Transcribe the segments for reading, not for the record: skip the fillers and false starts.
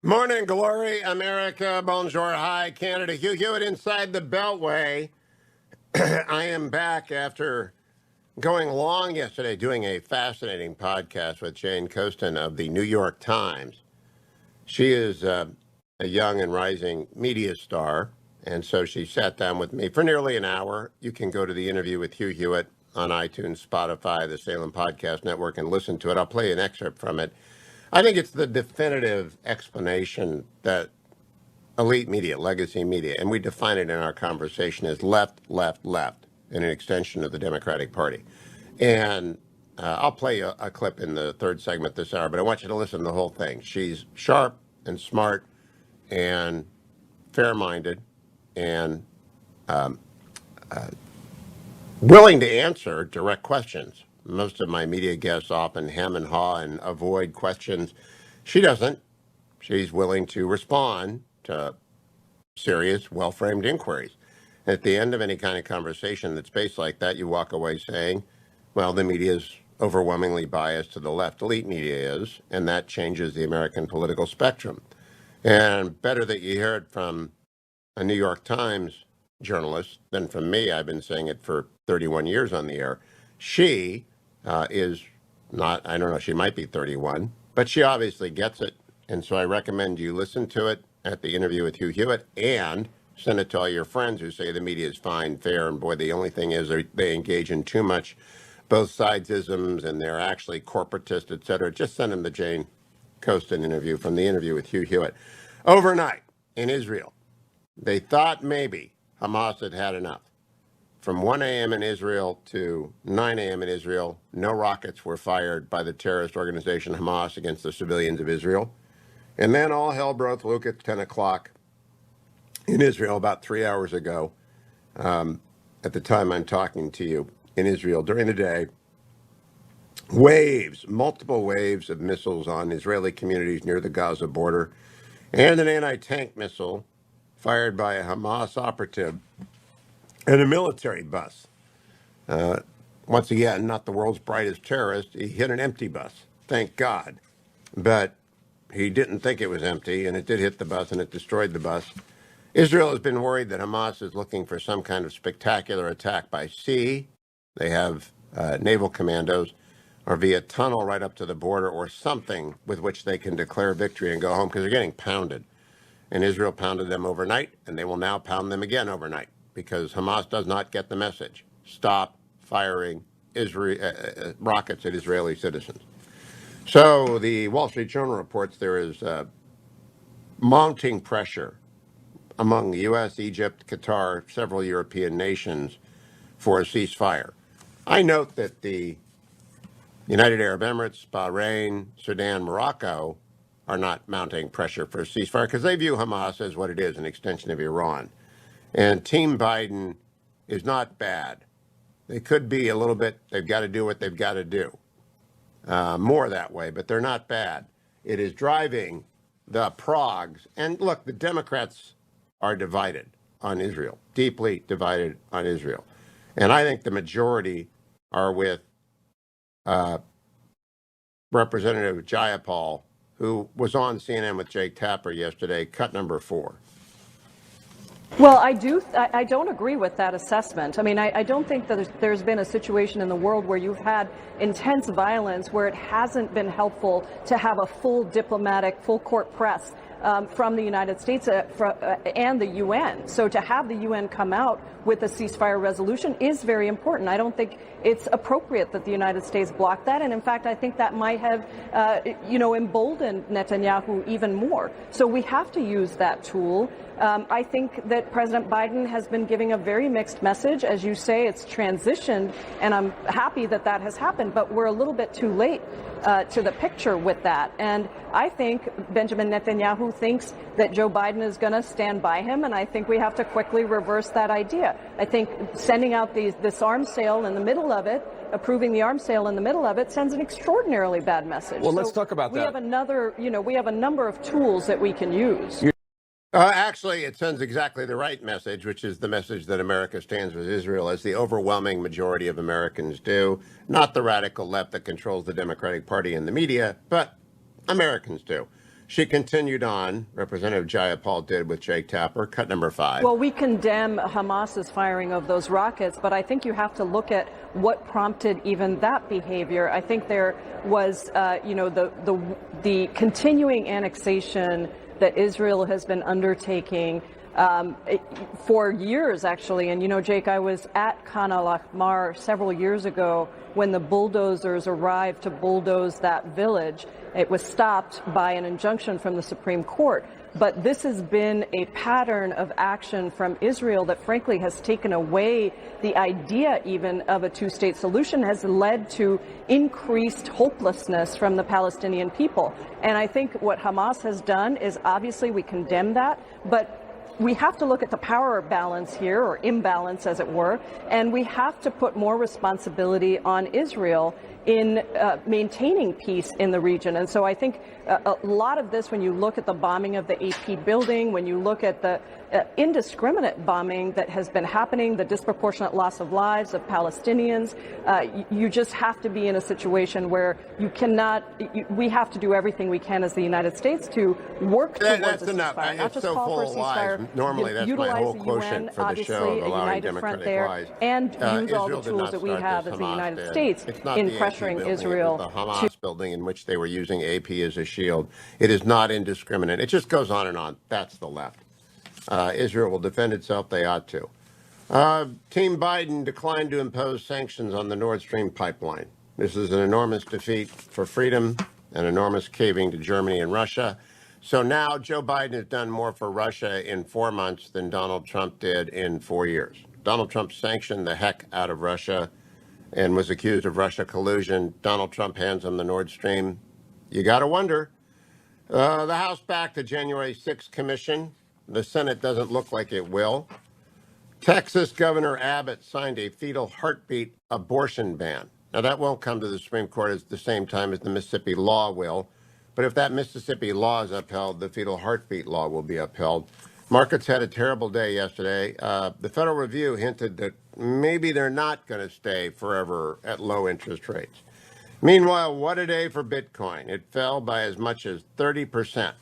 Morning, glory, America. Bonjour, hi, Canada. Hugh Hewitt inside the Beltway. I am back after going long yesterday doing a fascinating podcast with Jane Coaston of the New York Times. She is a young and rising media star, and so she sat down with me for nearly an hour. You can go to the interview with Hugh Hewitt on iTunes, Spotify, the Salem Podcast Network, and listen to it. I'll play an excerpt from it. I think it's the definitive explanation that elite media, legacy media, and we define it in our conversation as left, left, left, and an extension of the Democratic Party. And I'll play a clip in the third segment this hour, but I want you to listen to the whole thing. She's sharp and smart and fair-minded and willing to answer direct questions. Most of my media guests often hem and haw and avoid questions. She doesn't. She's willing to respond to serious, well-framed inquiries. At the end of any kind of conversation that's based like that, you walk away saying, well, the media is overwhelmingly biased to the left. Elite media is, and that changes the American political spectrum. And better that you hear it from a New York Times journalist than from me. I've been saying it for 31 years on the air. She is not, I don't know, she might be 31, but she obviously gets it. And so I recommend you listen to it at the interview with Hugh Hewitt and send it to all your friends who say the media is fine, fair, and boy, the only thing is they engage in too much both sides-isms and they're actually corporatist, et cetera. Just send them the Jane Coaston interview from the interview with Hugh Hewitt. Overnight in Israel, they thought maybe Hamas had had enough. From 1 a.m. in Israel to 9 a.m. in Israel, no rockets were fired by the terrorist organization Hamas against the civilians of Israel. And then all hell broke loose at 10 o'clock in Israel about 3 hours ago. At the time I'm talking to you in Israel during the day, multiple waves of missiles on Israeli communities near the Gaza border, and an anti-tank missile fired by a Hamas operative and a military bus. Once again, not the world's brightest terrorist. He hit an empty bus, thank God. But he didn't think it was empty, and it did hit the bus, and it destroyed the bus. Israel has been worried that Hamas is looking for some kind of spectacular attack by sea. They have naval commandos, or via tunnel right up to the border, or something with which they can declare victory and go home, because they're getting pounded. And Israel pounded them overnight, and they will now pound them again overnight, because Hamas does not get the message. Stop firing rockets at Israeli citizens. So the Wall Street Journal reports there is mounting pressure among the U.S., Egypt, Qatar, several European nations for a ceasefire. I note that the United Arab Emirates, Bahrain, Sudan, Morocco are not mounting pressure for a ceasefire because they view Hamas as what it is, an extension of Iran. And Team Biden is not bad. They could be a little bit, they've got to do what they've got to do. More that way, but they're not bad. It is driving the progs. And look, the Democrats are divided on Israel, deeply divided on Israel. And I think the majority are with Representative Jayapal, who was on CNN with Jake Tapper yesterday, cut number 4. Well, I don't agree with that assessment. I mean, I don't think that there's been a situation in the world where you've had intense violence where it hasn't been helpful to have a full diplomatic, full court press from the United States and the UN. So to have the UN come out with a ceasefire resolution is very important. I don't think it's appropriate that the United States block that. And in fact, I think that might have, emboldened Netanyahu even more. So we have to use that tool. I think that President Biden has been giving a very mixed message. As you say, it's transitioned, and I'm happy that that has happened, but we're a little bit too late to the picture with that. And I think Benjamin Netanyahu thinks that Joe Biden is going to stand by him, and I think we have to quickly reverse that idea. I think sending out this arms sale in the middle of it, approving the arms sale in the middle of it, sends an extraordinarily bad message. Well, let's talk about that. We have a number of tools that we can use. Actually, it sends exactly the right message, which is the message that America stands with Israel, as the overwhelming majority of Americans do. Not the radical left that controls the Democratic Party and the media, but Americans do. She continued on, Representative Jayapal did with Jake Tapper, cut number 5. Well, we condemn Hamas's firing of those rockets, but I think you have to look at what prompted even that behavior. I think there was, the continuing annexation that Israel has been undertaking for years, actually. And, Jake, I was at Khan al-Ahmar several years ago when the bulldozers arrived to bulldoze that village. It was stopped by an injunction from the Supreme Court. But this has been a pattern of action from Israel that, frankly, has taken away the idea even of a two-state solution, has led to increased hopelessness from the Palestinian people. And I think what Hamas has done is, obviously, we condemn that, but we have to look at the power balance here, or imbalance, as it were, and we have to put more responsibility on Israel in maintaining peace in the region. And so I think a lot of this, when you look at the bombing of the AP building, when you look at the indiscriminate bombing that has been happening, the disproportionate loss of lives of Palestinians, you just have to be in a situation where you cannot, we have to do everything we can as the United States to work towards That's a enough. ceasefire, not It's just so call for a full of lies. ceasefire. Normally, that's my Utilize whole the quotient UN, for the obviously, show, a allowing united front democratic there, lies. and use all the Israel did tools not that we start have this. as the Hamas United did. States It's not in the AP pressuring building. Israel. It was the Hamas building in which they were using AP as a shield. It is not indiscriminate. It just goes on and on. That's the left. Israel will defend itself. They ought to. Team Biden declined to impose sanctions on the Nord Stream pipeline. This is an enormous defeat for freedom, an enormous caving to Germany and Russia. So now Joe Biden has done more for Russia in 4 months than Donald Trump did in 4 years. Donald Trump sanctioned the heck out of Russia and was accused of Russia collusion. Donald Trump hands him the Nord Stream. You got to wonder. The House backed the January 6th commission. The Senate doesn't look like it will. Texas Governor Abbott signed a fetal heartbeat abortion ban. Now, that won't come to the Supreme Court at the same time as the Mississippi law will. But if that Mississippi law is upheld, the fetal heartbeat law will be upheld. Markets had a terrible day yesterday. The Federal Review hinted that maybe they're not going to stay forever at low interest rates. Meanwhile, what a day for Bitcoin. It fell by as much as 30%.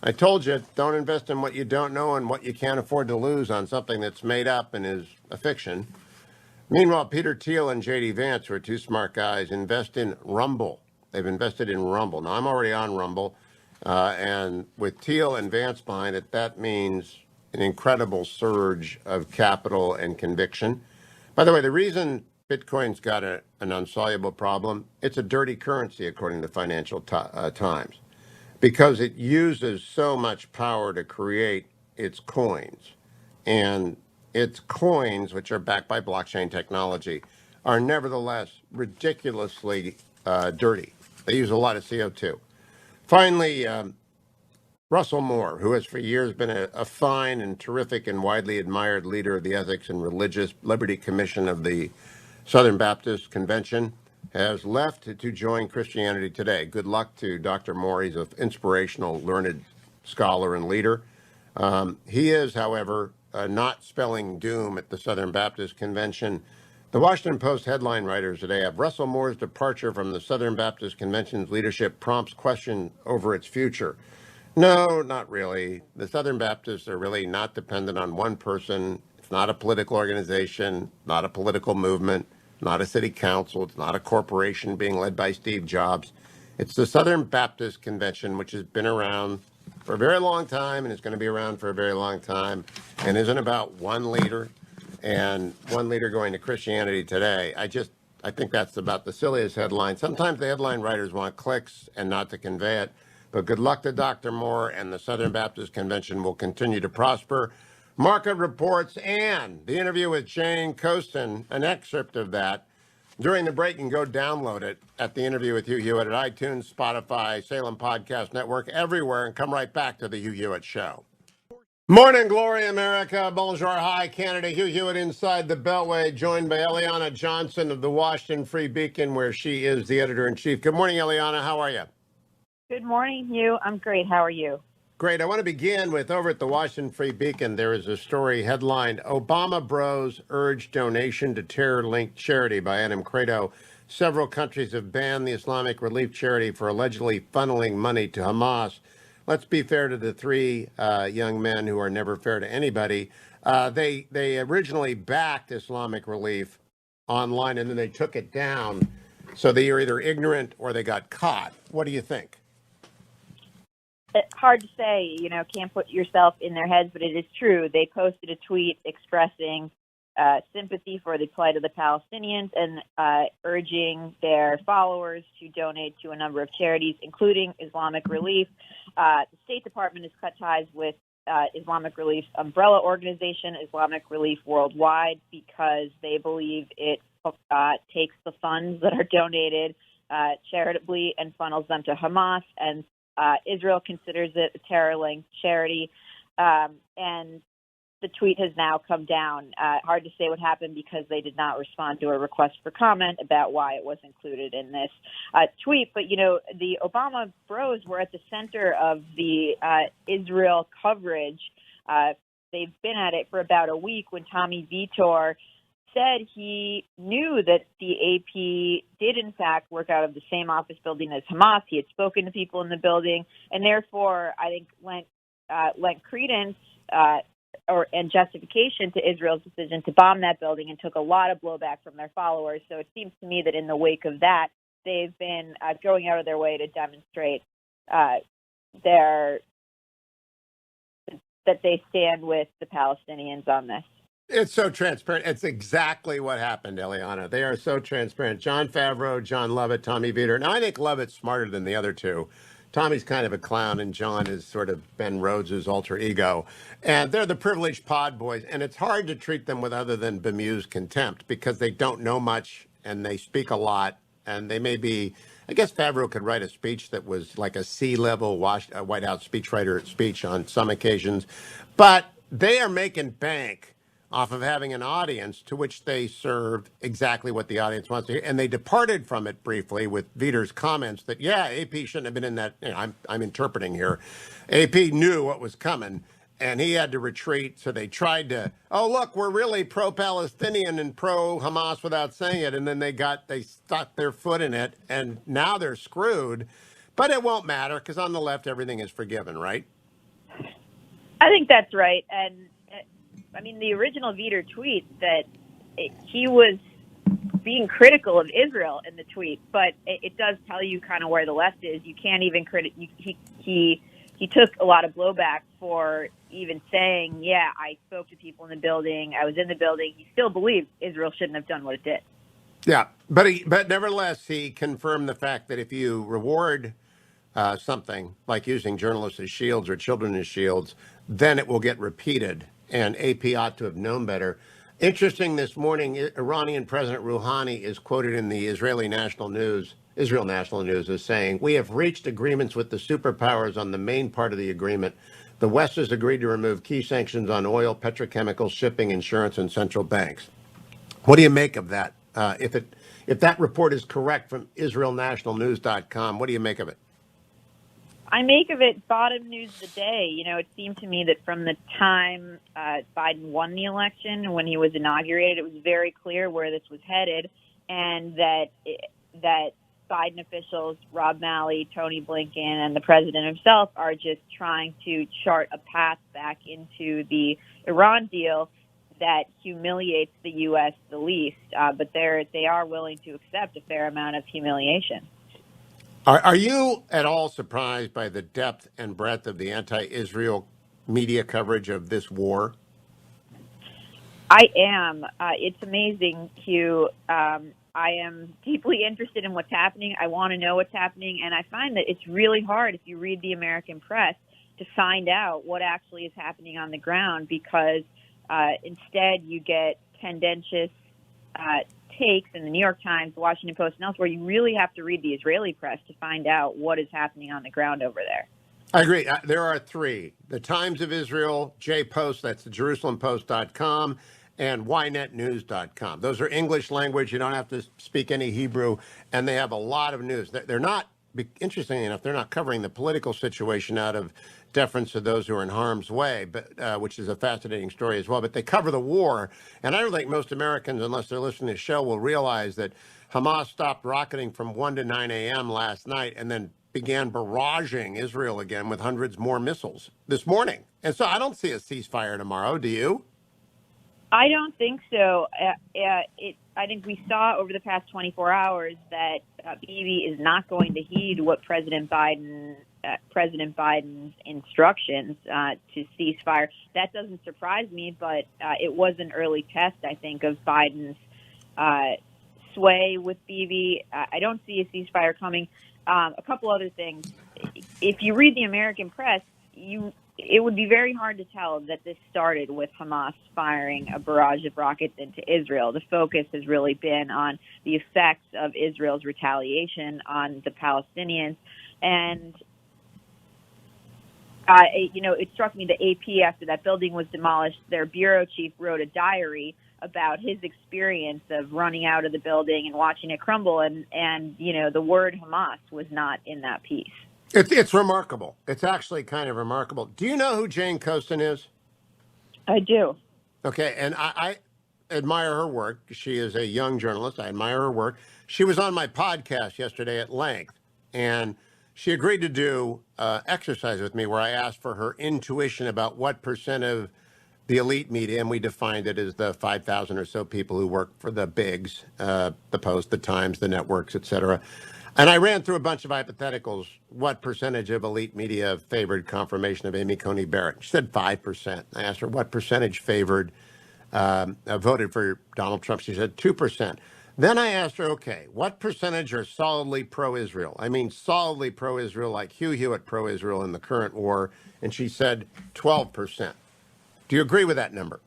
I told you, don't invest in what you don't know and what you can't afford to lose on something that's made up and is a fiction. Meanwhile, Peter Thiel and J.D. Vance, who are two smart guys, invest in Rumble. They've invested in Rumble. Now, I'm already on Rumble, and with Thiel and Vance behind it, that means an incredible surge of capital and conviction. By the way, the reason Bitcoin's got an insoluble problem, it's a dirty currency, according to Financial Times, because it uses so much power to create its coins. And its coins, which are backed by blockchain technology, are nevertheless ridiculously dirty. They use a lot of CO2. Finally, Russell Moore, who has for years been a fine and terrific and widely admired leader of the Ethics and Religious Liberty Commission of the Southern Baptist Convention, has left to join Christianity Today. Good luck to Dr. Moore. He's an inspirational, learned scholar and leader. He is, however, not spelling doom at the Southern Baptist Convention. The Washington Post headline writers today have Russell Moore's departure from the Southern Baptist Convention's leadership prompts question over its future. No, not really. The Southern Baptists are really not dependent on one person. It's not a political organization, not a political movement, not a city council. It's not a corporation being led by Steve Jobs. It's the Southern Baptist Convention, which has been around for a very long time and is going to be around for a very long time and isn't about one leader and one leader going to Christianity Today. I think that's about the silliest headline. Sometimes the headline writers want clicks and not to convey it. But good luck to Dr. Moore, and the Southern Baptist Convention will continue to prosper. Market reports and the interview with Jane Coaston, an excerpt of that. During the break, you can go download it at the interview with Hugh Hewitt at iTunes, Spotify, Salem Podcast Network, everywhere, and come right back to the Hugh Hewitt Show. Morning, glory, America. Bonjour, hi, Canada. Hugh Hewitt inside the Beltway, joined by Eliana Johnson of the Washington Free Beacon, where she is the editor-in-chief. Good morning, Eliana. How are you? Good morning, Hugh. I'm great. How are you? Great. I want to begin with over at the Washington Free Beacon, there is a story headlined, Obama Bros Urge Donation to Terror-Linked Charity by Adam Credo. Several countries have banned the Islamic Relief Charity for allegedly funneling money to Hamas. let's be fair to the three young men who are never fair to anybody. They originally backed Islamic Relief online, and then they took it down. So they are either ignorant or they got caught. What do you think? Hard to say, can't put yourself in their heads, but it is true. They posted a tweet expressing sympathy for the plight of the Palestinians and urging their followers to donate to a number of charities, including Islamic Relief. The State Department has cut ties with Islamic Relief's umbrella organization, Islamic Relief Worldwide, because they believe it takes the funds that are donated charitably and funnels them to Hamas, and Israel considers it a terror-linked charity, and the tweet has now come down. Hard to say what happened because they did not respond to a request for comment about why it was included in this tweet. But, the Obama bros were at the center of the Israel coverage. They've been at it for about a week when Tommy Vitor said he knew that the AP did, in fact, work out of the same office building as Hamas. He had spoken to people in the building, and therefore, I think, lent credence and justification to Israel's decision to bomb that building, and took a lot of blowback from their followers. So it seems to me that in the wake of that, they've been going out of their way to demonstrate that they stand with the Palestinians on this. It's so transparent. It's exactly what happened, Eliana. They are so transparent. Jon Favreau, John Lovett, Tommy Vietor. Now, I think Lovett's smarter than the other two. Tommy's kind of a clown, and John is sort of Ben Rhodes' alter ego. And they're the privileged pod boys, and it's hard to treat them with other than bemused contempt because they don't know much, and they speak a lot, and they may be... I guess Favreau could write a speech that was like a C-level White House speechwriter speech on some occasions, but they are making bank off of having an audience to which they serve exactly what the audience wants to hear. And they departed from it briefly with Vitor's comments that, yeah, AP shouldn't have been in that. I'm interpreting here. AP knew what was coming, and he had to retreat. So they tried to, oh, look, we're really pro-Palestinian and pro-Hamas without saying it. And then they stuck their foot in it, and now they're screwed. But it won't matter because on the left, everything is forgiven, right? I think that's right. And the original Vitor tweet that he was being critical of Israel in the tweet, but it does tell you kind of where the left is. You can't even he took a lot of blowback for even saying, yeah, I spoke to people in the building, I was in the building. He still believes Israel shouldn't have done what it did. Yeah, but nevertheless, he confirmed the fact that if you reward something like using journalists as shields or children as shields, then it will get repeated. And AP ought to have known better. Interesting, this morning, Iranian President Rouhani is quoted in the Israel National News as saying, we have reached agreements with the superpowers on the main part of the agreement. The West has agreed to remove key sanctions on oil, petrochemicals, shipping, insurance, and central banks. What do you make of that? If that report is correct from IsraelNationalNews.com, what do you make of it? I make of it bottom news of the day. It seemed to me that from the time Biden won the election, when he was inaugurated, it was very clear where this was headed, and that Biden officials, Rob Malley, Tony Blinken, and the president himself are just trying to chart a path back into the Iran deal that humiliates the U.S. the least. But they are willing to accept a fair amount of humiliation. Are you at all surprised by the depth and breadth of the anti-Israel media coverage of this war? I am. It's amazing, Hugh. I am deeply interested in what's happening. I want to know what's happening. And I find that it's really hard if you read the American press to find out what actually is happening on the ground, because instead you get tendentious takes in the New York Times, the Washington Post, and elsewhere. You really have to read the Israeli press to find out what is happening on the ground over there. I agree. There are three: the Times of Israel, J-Post, that's the JerusalemPost.com, and YNetNews.com. Those are English language. You don't have to speak any Hebrew, and they have a lot of news. They're not, interestingly enough, they're not covering the political situation out of deference to those who are in harm's way, but which is a fascinating story as well. But they cover the war, and I don't think most Americans, unless they're listening to the show, will realize that Hamas stopped rocketing from 1 to 9 a.m. last night, and then began barraging Israel again with hundreds more missiles this morning. And so I don't see a ceasefire tomorrow. Do you? I don't think so. I think we saw over the past 24 hours that Bibi is not going to heed what President Biden's instructions to cease fire. That doesn't surprise me, but it was an early test, I think, of Biden's sway with Bibi. I don't see a ceasefire coming. A couple other things. If you read the American press, it would be very hard to tell that this started with Hamas firing a barrage of rockets into Israel. The focus has really been on the effects of Israel's retaliation on the Palestinians. And, it struck me the AP, after that building was demolished, their bureau chief wrote a diary about his experience of running out of the building and watching it crumble. And the word Hamas was not in that piece. It's remarkable. It's actually kind of remarkable. Do you know who Jane Coaston is? I do. Okay, and I admire her work. She is a young journalist. I admire her work. She was on my podcast yesterday at length, and she agreed to do exercise with me where I asked for her intuition about what percent of the elite media, and we defined it as the 5,000 or so people who work for the bigs, the Post, the Times, the networks, et cetera. And I ran through a bunch of hypotheticals. What percentage of elite media favored confirmation of Amy Coney Barrett? She said 5%. I asked her what percentage voted for Donald Trump. She said 2%. Then I asked her, okay, what percentage are solidly pro-Israel? I mean, solidly pro-Israel, like Hugh Hewitt pro-Israel in the current war. And she said 12%. Do you agree with that number?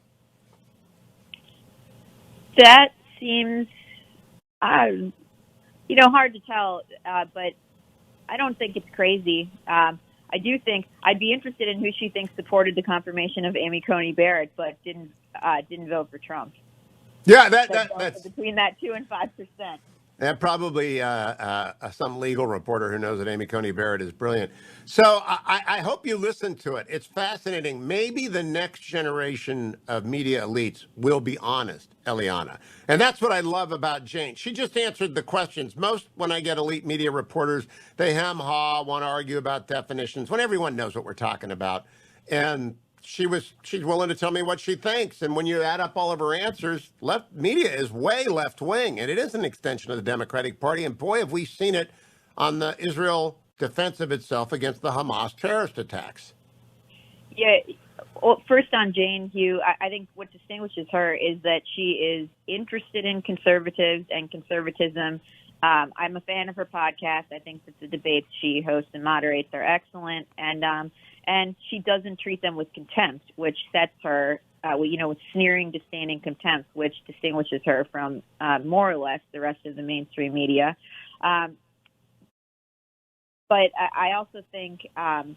That seems, hard to tell, but I don't think it's crazy. I do think I'd be interested in who she thinks supported the confirmation of Amy Coney Barrett, but didn't vote for Trump. Yeah, that's between that 2 and 5%. And probably some legal reporter who knows that Amy Coney Barrett is brilliant. So I hope you listen to it. It's fascinating. Maybe the next generation of media elites will be honest, Eliana. And that's what I love about Jane. She just answered the questions. Most, when I get elite media reporters, they hem-haw, want to argue about definitions, when everyone knows what we're talking about. And she's willing to tell me what she thinks. And when you add up all of her answers, left media is way left wing, and it is an extension of the Democratic Party. And boy, have we seen it on the Israel defense of itself against the Hamas terrorist attacks. Yeah. Well, first on Jane, Hugh, I think what distinguishes her is that she is interested in conservatives and conservatism. I'm a fan of her podcast. I think that the debates she hosts and moderates are excellent. And she doesn't treat them with contempt, which sets her, with sneering disdain and contempt, which distinguishes her from more or less the rest of the mainstream media. But I also think on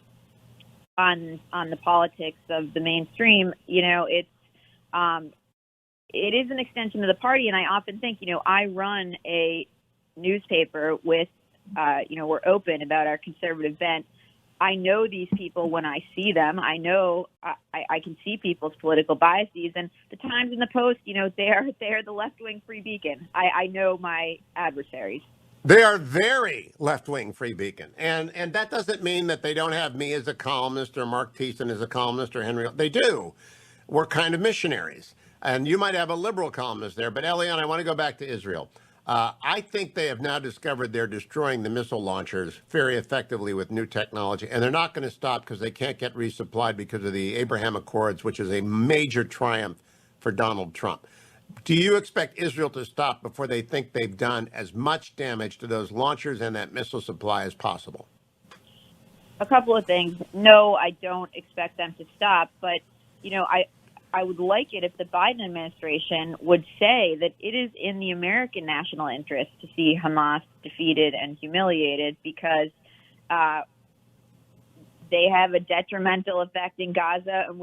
the politics of the mainstream, it is an extension of the party. And I often think, I run a newspaper with, we're open about our conservative bent. I know these people when I see them. I know I can see people's political biases, and the Times and the Post, they are the left-wing free beacon. I know my adversaries. They are very left-wing free beacon, and that doesn't mean that they don't have me as a columnist or Mark Thiessen as a columnist or Henry. They do. We're kind of missionaries, and you might have a liberal columnist there. But Eliana, I want to go back to Israel. I think they have now discovered they're destroying the missile launchers very effectively with new technology, and they're not going to stop because they can't get resupplied because of the Abraham Accords, which is a major triumph for Donald Trump. Do you expect Israel to stop before they think they've done as much damage to those launchers and that missile supply as possible? A couple of things. No, I don't expect them to stop, but, I would like it if the Biden administration would say that it is in the American national interest to see Hamas defeated and humiliated because they have a detrimental effect in Gaza, and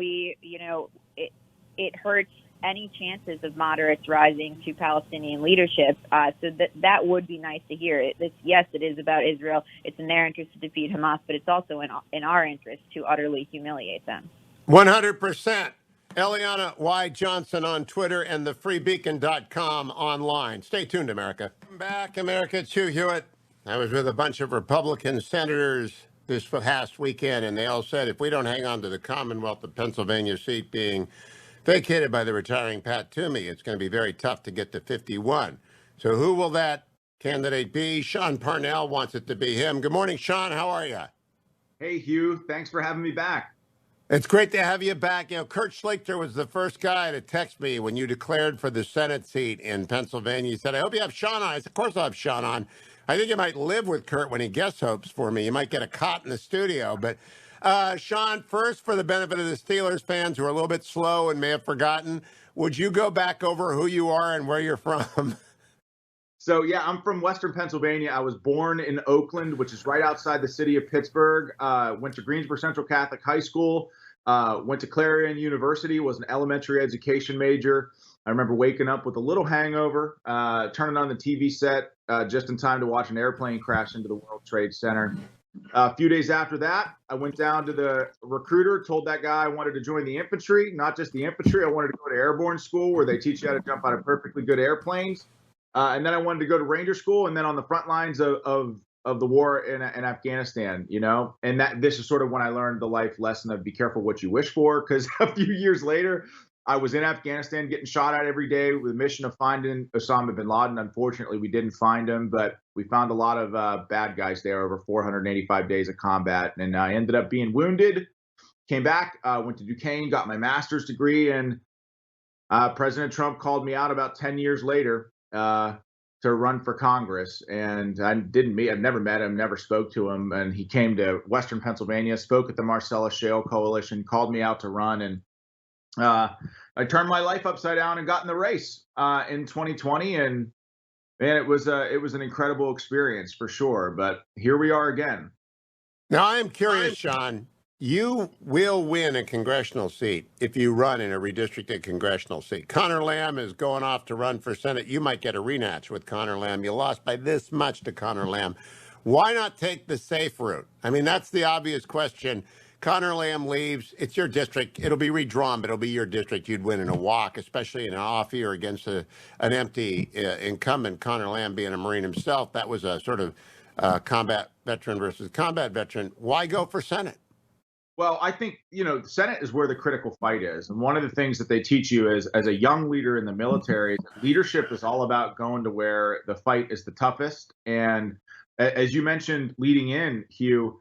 it hurts any chances of moderates rising to Palestinian leadership. So that would be nice to hear. Yes, it is about Israel. It's in their interest to defeat Hamas, but it's also in our interest to utterly humiliate them. 100%. Eliana Y. Johnson on Twitter and thefreebeacon.com online. Stay tuned, America. Welcome back, America. It's Hugh Hewitt. I was with a bunch of Republican senators this past weekend, and they all said if we don't hang on to the Commonwealth of Pennsylvania seat being vacated by the retiring Pat Toomey, it's going to be very tough to get to 51. So who will that candidate be? Sean Parnell wants it to be him. Good morning, Sean. How are you? Hey, Hugh. Thanks for having me back. It's great to have you back. You know, Kurt Schlichter was the first guy to text me when you declared for the Senate seat in Pennsylvania. He said, I hope you have Sean on. I said, of course I'll have Sean on. I think you might live with Kurt when he guest hopes for me. You might get a cot in the studio. But Sean, first, for the benefit of the Steelers fans who are a little bit slow and may have forgotten, would you go back over who you are and where you're from? So, yeah, I'm from Western Pennsylvania. I was born in Oakland, which is right outside the city of Pittsburgh. Went to Greensboro Central Catholic High School. Went to Clarion University, was an elementary education major. I remember waking up with a little hangover, turning on the TV set just in time to watch an airplane crash into the World Trade Center. A few days after that, I went down to the recruiter, told that guy I wanted to join the infantry, not just the infantry. I wanted to go to airborne school where they teach you how to jump out of perfectly good airplanes. And then I wanted to go to Ranger School, and then on the front lines of the war in Afghanistan, you know. And this is sort of when I learned the life lesson of be careful what you wish for, because a few years later, I was in Afghanistan getting shot at every day with a mission of finding Osama bin Laden. Unfortunately, we didn't find him, but we found a lot of bad guys there over 485 days of combat. And I ended up being wounded, came back, went to Duquesne, got my master's degree, and President Trump called me out about 10 years later to run for Congress. And I've never met him, never spoke to him. And he came to Western Pennsylvania, spoke at the Marcellus Shale Coalition, called me out to run. And I turned my life upside down and got in the race in 2020. And man, it was an incredible experience for sure. But here we are again. Now, I am curious, Sean. You will win a congressional seat if you run in a redistricted congressional seat. Connor Lamb is going off to run for Senate. You might get a rematch with Connor Lamb. You lost by this much to Connor Lamb. Why not take the safe route? I mean, that's the obvious question. Connor Lamb leaves. It's your district. It'll be redrawn, but it'll be your district. You'd win in a walk, especially in an off year against an empty incumbent. Connor Lamb being a Marine himself, that was a sort of combat veteran versus combat veteran. Why go for Senate? Well, I think, the Senate is where the critical fight is. And one of the things that they teach you is, as a young leader in the military, leadership is all about going to where the fight is the toughest. And as you mentioned leading in, Hugh,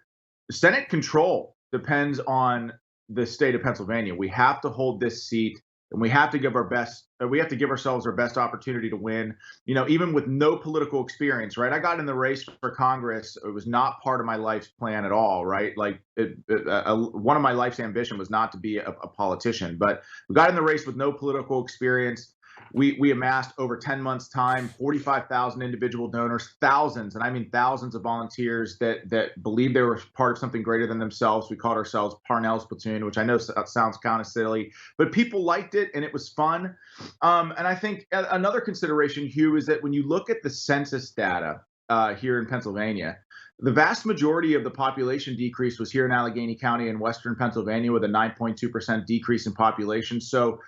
Senate control depends on the state of Pennsylvania. We have to hold this seat, and we have to give ourselves our best opportunity to win, even with no political experience, right? I got in the race for Congress. It was not part of my life's plan at all, right? Like one of my life's ambition was not to be a politician, but we got in the race with no political experience. We amassed over 10 months' time, 45,000 individual donors, thousands, and I mean thousands of volunteers that believed they were part of something greater than themselves. We called ourselves Parnell's Platoon, which I know sounds kind of silly, but people liked it and it was fun. And I think another consideration, Hugh, is that when you look at the census data here in Pennsylvania, the vast majority of the population decrease was here in Allegheny County in Western Pennsylvania with a 9.2% decrease in population. So,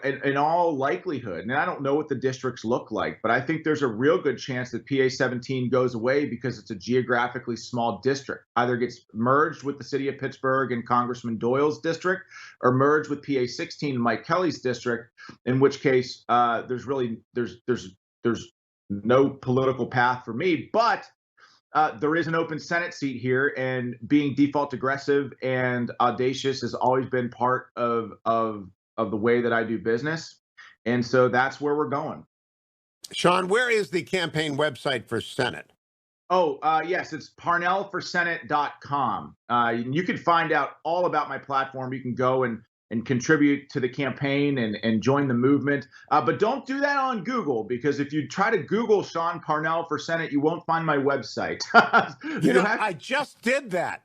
in all likelihood, and I don't know what the districts look like, but I think there's a real good chance that PA 17 goes away because it's a geographically small district. Either gets merged with the city of Pittsburgh and Congressman Doyle's district, or merged with PA 16 and Mike Kelly's district, in which case there's no political path for me. But there is an open Senate seat here, and being default aggressive and audacious has always been part of the way that I do business. And so that's where we're going. Sean, where is the campaign website for Senate? Oh, yes, it's parnellforsenate.com. You can find out all about my platform. You can go and contribute to the campaign and join the movement. But don't do that on Google, because if you try to Google Sean Parnell for Senate, you won't find my website. I just did that.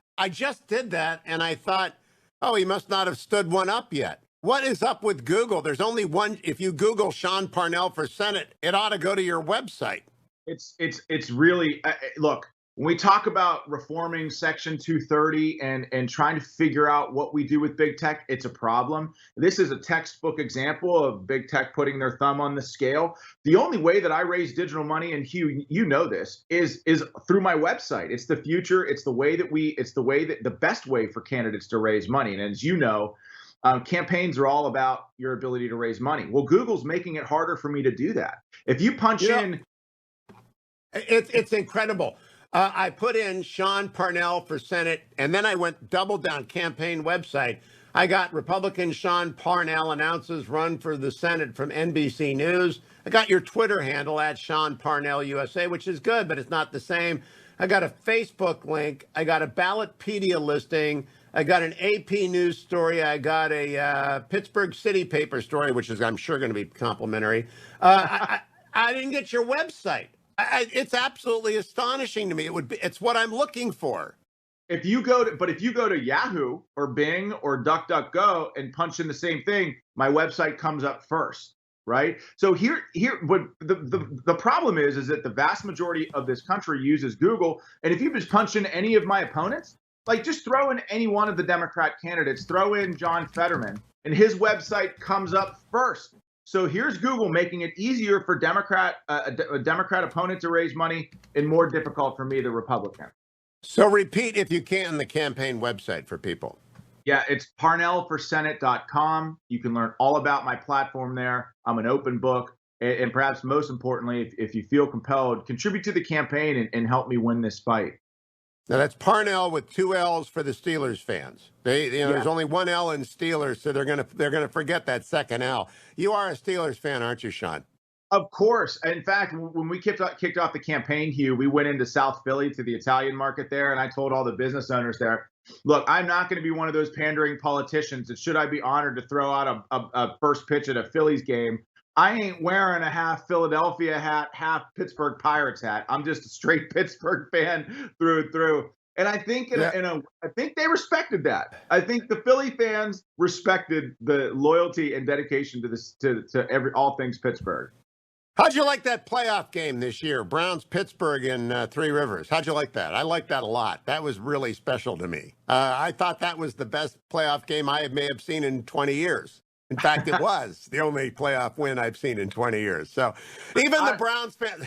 And I thought, oh, he must not have stood one up yet. What is up with Google? There's only one. If you Google Sean Parnell for Senate, it ought to go to your website. It's really look. when we talk about reforming Section 230 and trying to figure out what we do with big tech, it's a problem. This is a textbook example of big tech putting their thumb on the scale. The only way that I raise digital money, and Hugh, you know this, is through my website. It's the future. It's the way that the best way for candidates to raise money. And as you know, campaigns are all about your ability to raise money. Well, Google's making it harder for me to do that. If you punch in, it's incredible. I put in Sean Parnell for Senate, and then I went double down campaign website. I got Republican Sean Parnell announces run for the Senate from NBC News. I got your Twitter handle at Sean Parnell USA, which is good, but it's not the same. I got a Facebook link. I got a Ballotpedia listing. I got an AP News story. I got a Pittsburgh City paper story, which is, I'm sure, going to be complimentary. I didn't get your website. It's absolutely astonishing to me. It's what I'm looking for. If you go to Yahoo or Bing or DuckDuckGo and punch in the same thing, my website comes up first, right? So what the problem is that the vast majority of this country uses Google, and if you just punch in any of my opponents, like just throw in any one of the Democrat candidates, throw in John Fetterman, and his website comes up first. So here's Google making it easier for a Democrat opponent to raise money and more difficult for me, the Republican. So repeat, if you can, the campaign website for people. Yeah, it's ParnellForSenate.com. You can learn all about my platform there. I'm an open book. And perhaps most importantly, if you feel compelled, contribute to the campaign and help me win this fight. Now, that's Parnell with 2 L's for the Steelers fans. There's only 1 L in Steelers, so they're gonna forget that second L. You are a Steelers fan, aren't you, Sean? Of course. In fact, when we kicked off the campaign, Hugh, we went into South Philly to the Italian market there, and I told all the business owners there, look, I'm not going to be one of those pandering politicians that should I be honored to throw out a first pitch at a Phillies game, I ain't wearing a half Philadelphia hat, half Pittsburgh Pirates hat. I'm just a straight Pittsburgh fan through and through. And I think I think they respected that. I think the Philly fans respected the loyalty and dedication to all things Pittsburgh. How'd you like that playoff game this year? Browns-Pittsburgh in Three Rivers. How'd you like that? I liked that a lot. That was really special to me. I thought that was the best playoff game I may have seen in 20 years. In fact, it was the only playoff win I've seen in 20 years. So even the Browns fans.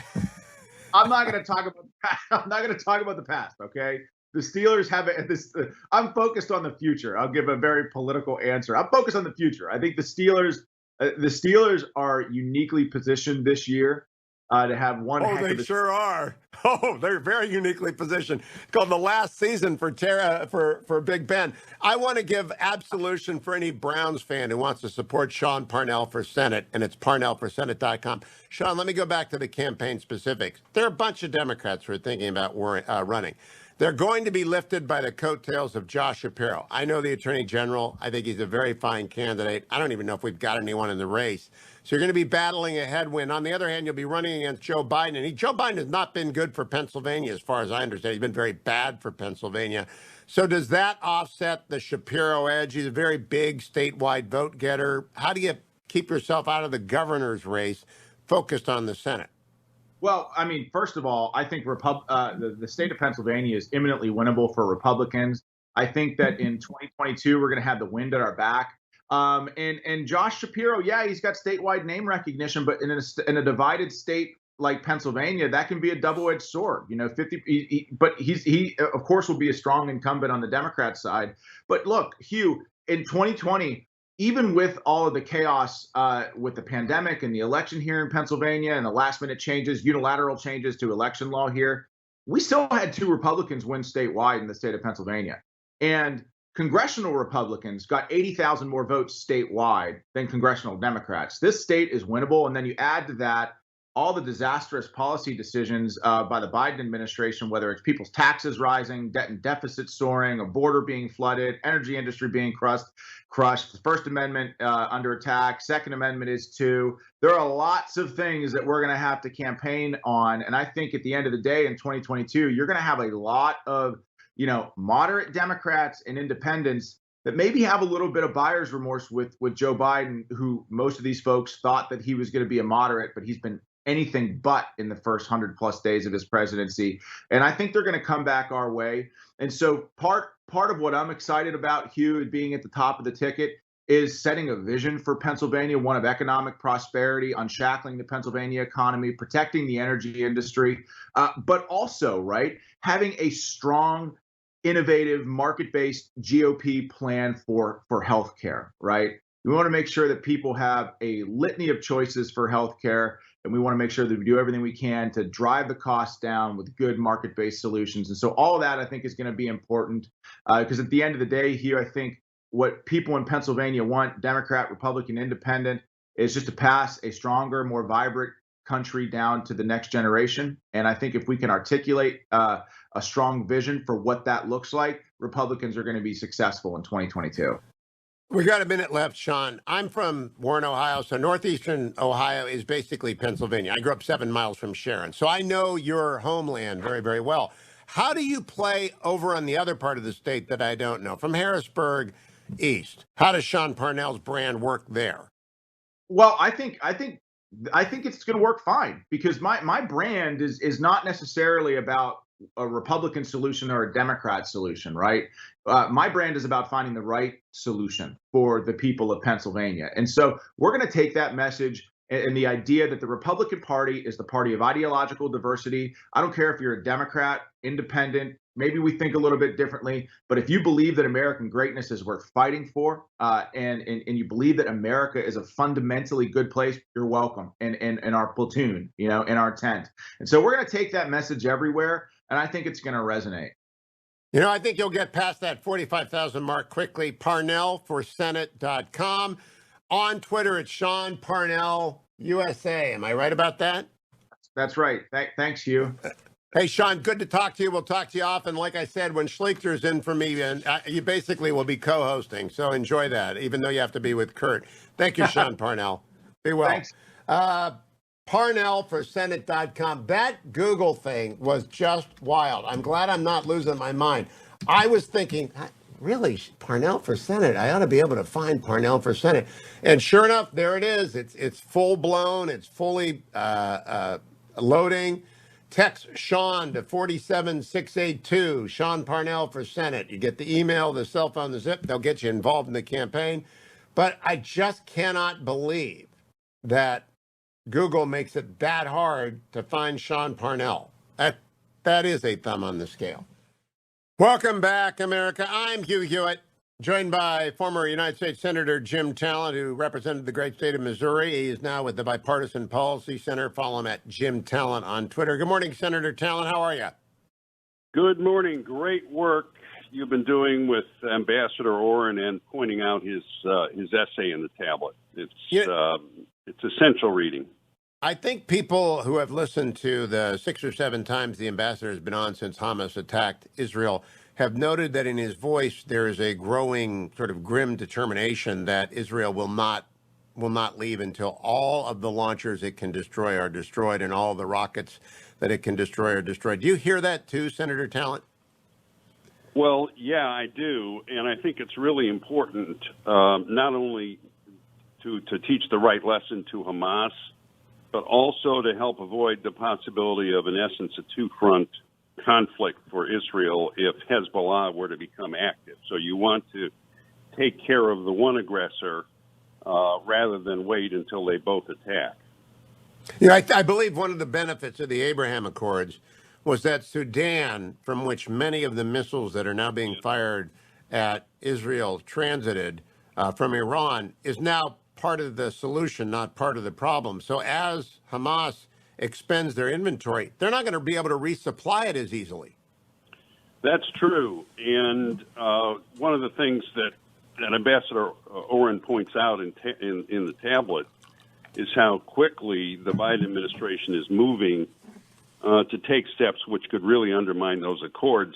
I'm not going to talk about the past. I'm not going to talk about the past, okay? The Steelers have this. I'm focused on the future. I'll give a very political answer. I'm focused on the future. I think the Steelers are uniquely positioned this year to have one. Oh, they sure are. Oh, they're very uniquely positioned. It's called the last season for Big Ben. I want to give absolution for any Browns fan who wants to support Sean Parnell for Senate, and it's ParnellForSenate.com. Sean, let me go back to the campaign specifics. There are a bunch of Democrats who are thinking about running. They're going to be lifted by the coattails of Josh Shapiro. I know the Attorney General. I think he's a very fine candidate. I don't even know if we've got anyone in the race. So you're going to be battling a headwind. On the other hand, you'll be running against Joe Biden. And Joe Biden has not been good for Pennsylvania, as far as I understand. He's been very bad for Pennsylvania. So does that offset the Shapiro edge? He's a very big statewide vote getter. How do you keep yourself out of the governor's race, focused on the Senate? Well, I mean, first of all, I think the state of Pennsylvania is imminently winnable for Republicans. I think that in 2022, we're going to have the wind at our back. And Josh Shapiro, yeah, he's got statewide name recognition, but in a divided state like Pennsylvania, that can be a double-edged sword. You know, but he of course will be a strong incumbent on the Democrat side. But look, Hugh, in 2020. Even with all of the chaos with the pandemic and the election here in Pennsylvania and the last-minute changes, unilateral changes to election law here, we still had 2 Republicans win statewide in the state of Pennsylvania. And congressional Republicans got 80,000 more votes statewide than congressional Democrats. This state is winnable. And then you add to that all the disastrous policy decisions by the Biden administration, whether it's people's taxes rising, debt and deficit soaring, a border being flooded, energy industry being crushed, the First Amendment under attack, Second Amendment is too. There are lots of things that we're going to have to campaign on. And I think at the end of the day in 2022, you're going to have a lot of, moderate Democrats and independents that maybe have a little bit of buyer's remorse with Joe Biden, who most of these folks thought that he was going to be a moderate, but he's been anything but in the first 100+ days of his presidency. And I think they're going to come back our way. And so part of what I'm excited about, Hugh, being at the top of the ticket, is setting a vision for Pennsylvania, one of economic prosperity, unshackling the Pennsylvania economy, protecting the energy industry, but also, right, having a strong, innovative, market-based GOP plan for healthcare, right? We want to make sure that people have a litany of choices for healthcare, and we want to make sure that we do everything we can to drive the costs down with good market-based solutions. And so all of that, I think, is going to be important because at the end of the day, here, I think what people in Pennsylvania want, Democrat, Republican, Independent, is just to pass a stronger, more vibrant country down to the next generation. And I think if we can articulate a strong vision for what that looks like, Republicans are going to be successful in 2022. We got a minute left, Sean. I'm from Warren, Ohio, so northeastern Ohio is basically Pennsylvania. I grew up 7 miles from Sharon, so I know your homeland very, very well. How do you play over on the other part of the state that I don't know? From Harrisburg east, how does Sean Parnell's brand work there? Well, I think it's going to work fine because my brand is not necessarily about a Republican solution or a Democrat solution, right? My brand is about finding the right solution for the people of Pennsylvania. And so we're going to take that message and the idea that the Republican Party is the party of ideological diversity. I don't care if you're a Democrat, independent, maybe we think a little bit differently, but if you believe that American greatness is worth fighting for, and you believe that America is a fundamentally good place, you're welcome in our platoon, in our tent. And so we're going to take that message everywhere, and I think it's going to resonate. I think you'll get past that 45,000 mark quickly. ParnellForSenate.com. On Twitter, it's Sean Parnell USA. Am I right about that? That's right. Thanks, Hugh. Hey, Sean, good to talk to you. We'll talk to you often. Like I said, when Schleicher's in for me, and you basically will be co-hosting, so enjoy that, even though you have to be with Kurt. Thank you, Sean Parnell. Be well. Thanks. ParnellForSenate.com. That Google thing was just wild. I'm glad I'm not losing my mind. I was thinking, really, Parnell for Senate? I ought to be able to find Parnell for Senate. And sure enough, there it is. It's full blown. It's fully loading. Text Sean to 47682, Sean Parnell for Senate. You get the email, the cell phone, the zip. They'll get you involved in the campaign. But I just cannot believe that Google makes it that hard to find Sean Parnell. That is a thumb on the scale. Welcome back, America. I'm Hugh Hewitt, joined by former United States Senator Jim Talent, who represented the great state of Missouri. He is now with the Bipartisan Policy Center. Follow him at Jim Talent on Twitter. Good morning, Senator Talent. How are you? Good morning. Great work you've been doing with Ambassador Oren and pointing out his essay in the tablet. It's essential reading. I think people who have listened to the 6 or 7 times the ambassador has been on since Hamas attacked Israel have noted that in his voice there is a growing sort of grim determination that Israel will not leave until all of the launchers it can destroy are destroyed and all the rockets that it can destroy are destroyed. Do you hear that too, Senator Talent? Well, yeah, I do, and I think it's really important not only to teach the right lesson to Hamas, but also to help avoid the possibility of, in essence, a two-front conflict for Israel if Hezbollah were to become active. So you want to take care of the one aggressor rather than wait until they both attack. I believe one of the benefits of the Abraham Accords was that Sudan, from which many of the missiles that are now being fired at Israel transited from Iran, is now part of the solution, not part of the problem. So as Hamas expends their inventory, they're not going to be able to resupply it as easily. That's true. And one of the things that Ambassador Oren points out in the tablet is how quickly the Biden administration is moving to take steps which could really undermine those accords,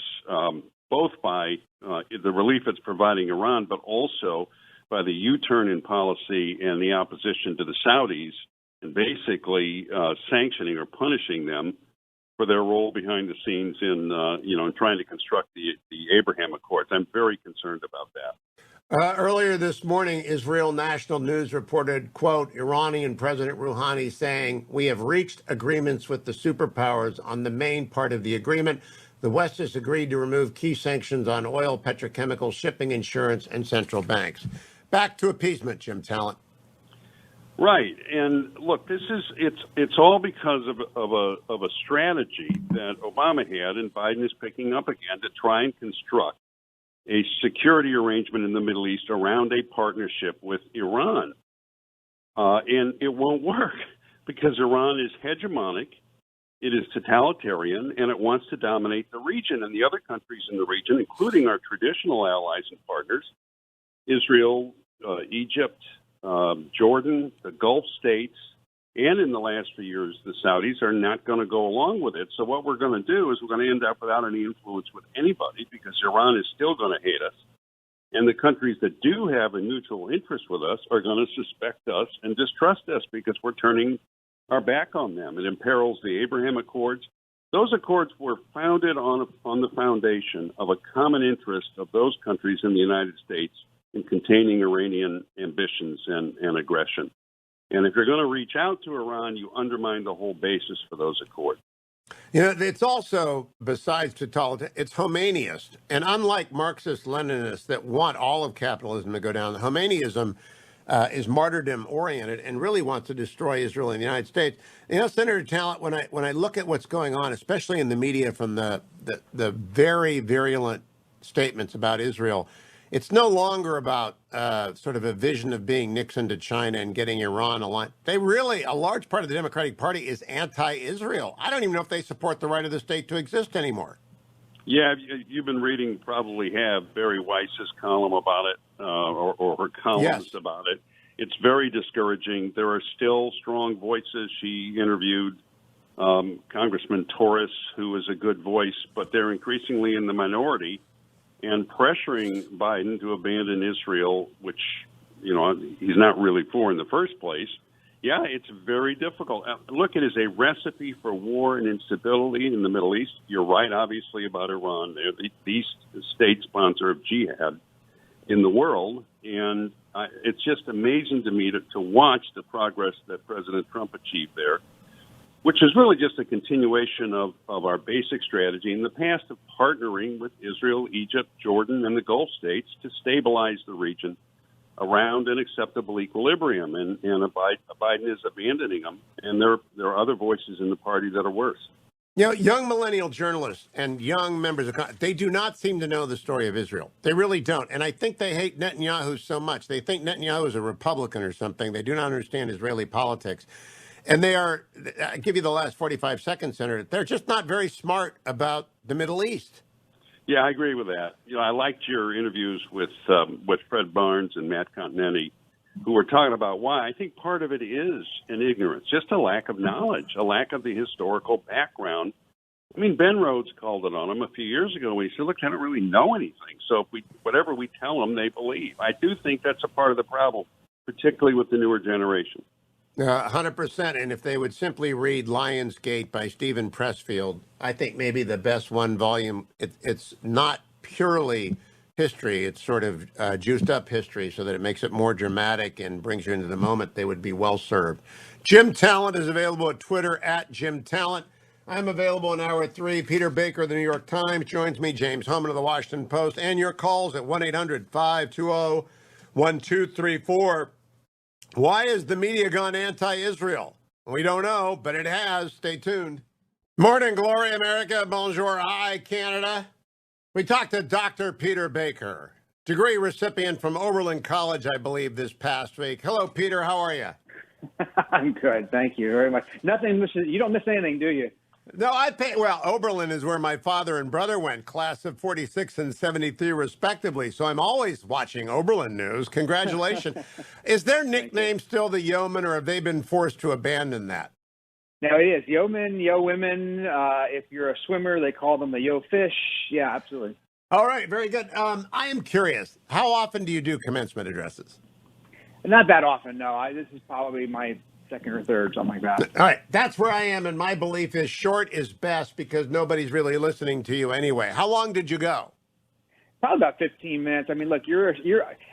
both by the relief it's providing Iran, but also by the U-turn in policy and the opposition to the Saudis, and basically sanctioning or punishing them for their role behind the scenes in trying to construct the Abraham Accords. I'm very concerned about that. Earlier this morning, Israel National News reported, quote, Iranian President Rouhani saying, we have reached agreements with the superpowers on the main part of the agreement. The West has agreed to remove key sanctions on oil, petrochemical, shipping, insurance, and central banks. Back to appeasement, Jim Talent. Right, and look, it's all because of a strategy that Obama had, and Biden is picking up again to try and construct a security arrangement in the Middle East around a partnership with Iran. And it won't work because Iran is hegemonic, it is totalitarian, and it wants to dominate the region. And the other countries in the region, including our traditional allies and partners, Israel, Egypt, Jordan, the Gulf states, and in the last few years, the Saudis are not going to go along with it. So what we're going to do is we're going to end up without any influence with anybody because Iran is still going to hate us. And the countries that do have a neutral interest with us are going to suspect us and distrust us because we're turning our back on them. It imperils the Abraham Accords. Those accords were founded on the foundation of a common interest of those countries in the United States in containing Iranian ambitions and aggression. And if you're going to reach out to Iran, you undermine the whole basis for those accords. You know, it's also, besides totalitarian, it's Hohmannianist. And unlike Marxist-Leninists that want all of capitalism to go down, Hohmannianism is martyrdom-oriented and really wants to destroy Israel and the United States. You know, Senator Talent, when I look at what's going on, especially in the media from the very virulent statements about Israel, it's no longer about sort of a vision of being Nixon to China and getting Iran aligned. A large part of the Democratic Party is anti-Israel. I don't even know if they support the right of the state to exist anymore. Yeah, you've been reading, probably have, Barry Weiss's column about it, or her columns about it. It's very discouraging. There are still strong voices. She interviewed Congressman Torres, who is a good voice, but they're increasingly in the minority and pressuring Biden to abandon Israel, which, you know, he's not really for in the first place. Yeah, it's very difficult. Look, it is a recipe for war and instability in the Middle East. You're right, obviously, about Iran. They're the state sponsor of jihad in the world. And it's just amazing to me to watch the progress that President Trump achieved there, which is really just a continuation of our basic strategy in the past of partnering with Israel, Egypt, Jordan, and the Gulf states to stabilize the region around an acceptable equilibrium. And Biden is abandoning them. And there are other voices in the party that are worse. You know, young millennial journalists and young members of Congress, they do not seem to know the story of Israel. They really don't. And I think they hate Netanyahu so much. They think Netanyahu is a Republican or something. They do not understand Israeli politics. And they are, I give you the last 45 seconds, Senator, they're just not very smart about the Middle East. Yeah, I agree with that. You know, I liked your interviews with Fred Barnes and Matt Continetti, who were talking about why. I think part of it is an ignorance, just a lack of knowledge, a lack of the historical background. I mean, Ben Rhodes called it on them a few years ago when he said, look, I don't really know anything. So if whatever we tell them, they believe. I do think that's a part of the problem, particularly with the newer generation. 100%. And if they would simply read Lionsgate by Stephen Pressfield, I think maybe the best one volume. It's not purely history. It's sort of juiced up history so that it makes it more dramatic and brings you into the moment. They would be well served. Jim Talent is available at Twitter at Jim Talent. I'm available in hour 3. Peter Baker of the New York Times joins me. James Hohmann of the Washington Post. And your calls at 1-800-520-1234. Why has the media gone anti-Israel? We don't know, but it has. Stay tuned. Morning, glory, America. Bonjour, hi, Canada. We talked to Dr. Peter Baker, degree recipient from Oberlin College, I believe, this past week. Hello, Peter. How are you? I'm good. Thank you very much. You don't miss anything, do you? No, well, Oberlin is where my father and brother went, class of 46 and 73, respectively. So I'm always watching Oberlin news. Congratulations. Is their nickname still the Yeoman, or have they been forced to abandon that? No, it is. Yeomen, Yeowomen. If you're a swimmer, they call them the Yo Fish. Yeah, absolutely. All right. Very good. I am curious. How often do you do commencement addresses? Not that often, no. This is probably my second or third, something like that. All right. That's where I am, and my belief is short is best because nobody's really listening to you anyway. How long did you go? Probably about 15 minutes. I mean, look, you're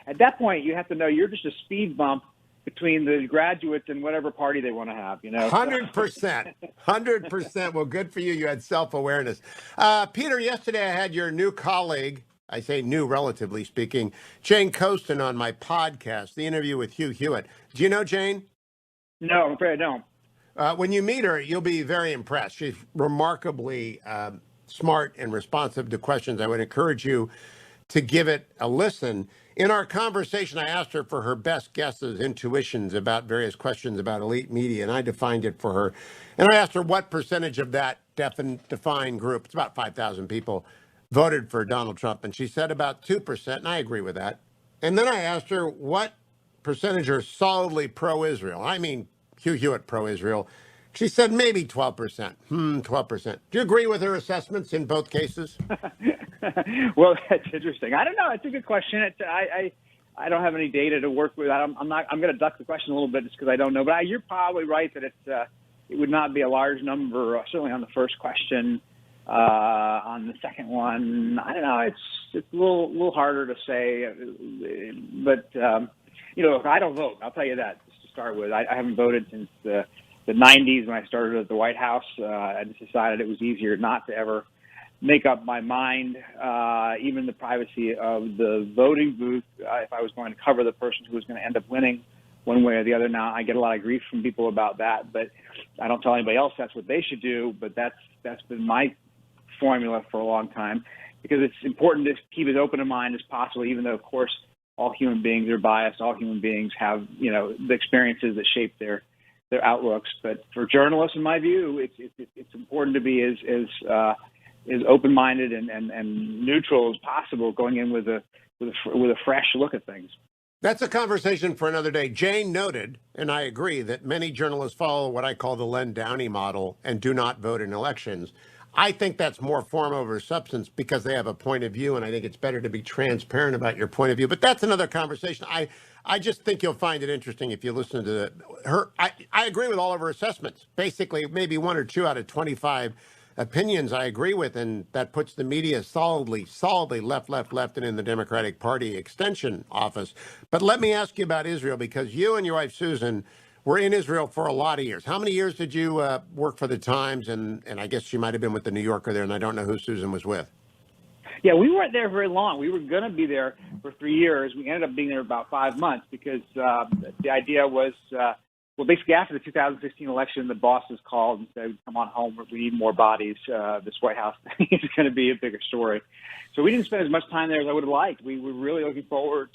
at that point, you have to know you're just a speed bump between the graduates and whatever party they want to have, 100%. 100%. Well, good for you. You had self-awareness. Peter, yesterday I had your new colleague, I say new, relatively speaking, Jane Coaston on my podcast, the interview with Hugh Hewitt. Do you know Jane? No, I'm afraid I don't. When you meet her, you'll be very impressed. She's remarkably smart and responsive to questions. I would encourage you to give it a listen. In our conversation, I asked her for her best guesses, intuitions about various questions about elite media, and I defined it for her. And I asked her what percentage of that defined group, it's about 5,000 people, voted for Donald Trump. And she said about 2%, and I agree with that. And then I asked her what percentage are solidly pro-Israel. I mean, Hugh Hewitt pro-Israel. She said maybe 12%. 12%. Do you agree with her assessments in both cases? Well, that's interesting. I don't know. It's a good question. I don't have any data to work with. I'm going to duck the question a little bit just because I don't know. But you're probably right that it would not be a large number. Certainly on the first question. On the second one, I don't know. It's a little harder to say. But look, I don't vote. I'll tell you that just to start with. I haven't voted since the 90s when I started at the White House. I just decided it was easier not to ever make up my mind, even the privacy of the voting booth, if I was going to cover the person who was going to end up winning one way or the other. Now, I get a lot of grief from people about that, but I don't tell anybody else that's what they should do. But that's been my formula for a long time, because it's important to keep as open a mind as possible, even though, of course, all human beings are biased. All human beings have, the experiences that shape their outlooks. But for journalists, in my view, it's important to be as open-minded and neutral as possible, going in with a fresh look at things. That's a conversation for another day. Jane noted, and I agree, that many journalists follow what I call the Len Downey model and do not vote in elections. I think that's more form over substance because they have a point of view, and I think it's better to be transparent about your point of view. But that's another conversation. I just think you'll find it interesting if you listen to her. I agree with all of her assessments. Basically, maybe 1 or 2 out of 25 opinions I agree with, and that puts the media solidly left, and in the Democratic Party extension office. But let me ask you about Israel, because you and your wife, Susan, were in Israel for a lot of years. How many years did you work for the Times? And I guess she might have been with the New Yorker there, and I don't know who Susan was with. Yeah, we weren't there very long. We were going to be there for 3 years. We ended up being there about 5 months because the idea was, basically after the 2016 election, the bosses called and said, come on home, we need more bodies. This White House thing is going to be a bigger story. So we didn't spend as much time there as I would have liked. We were really looking forward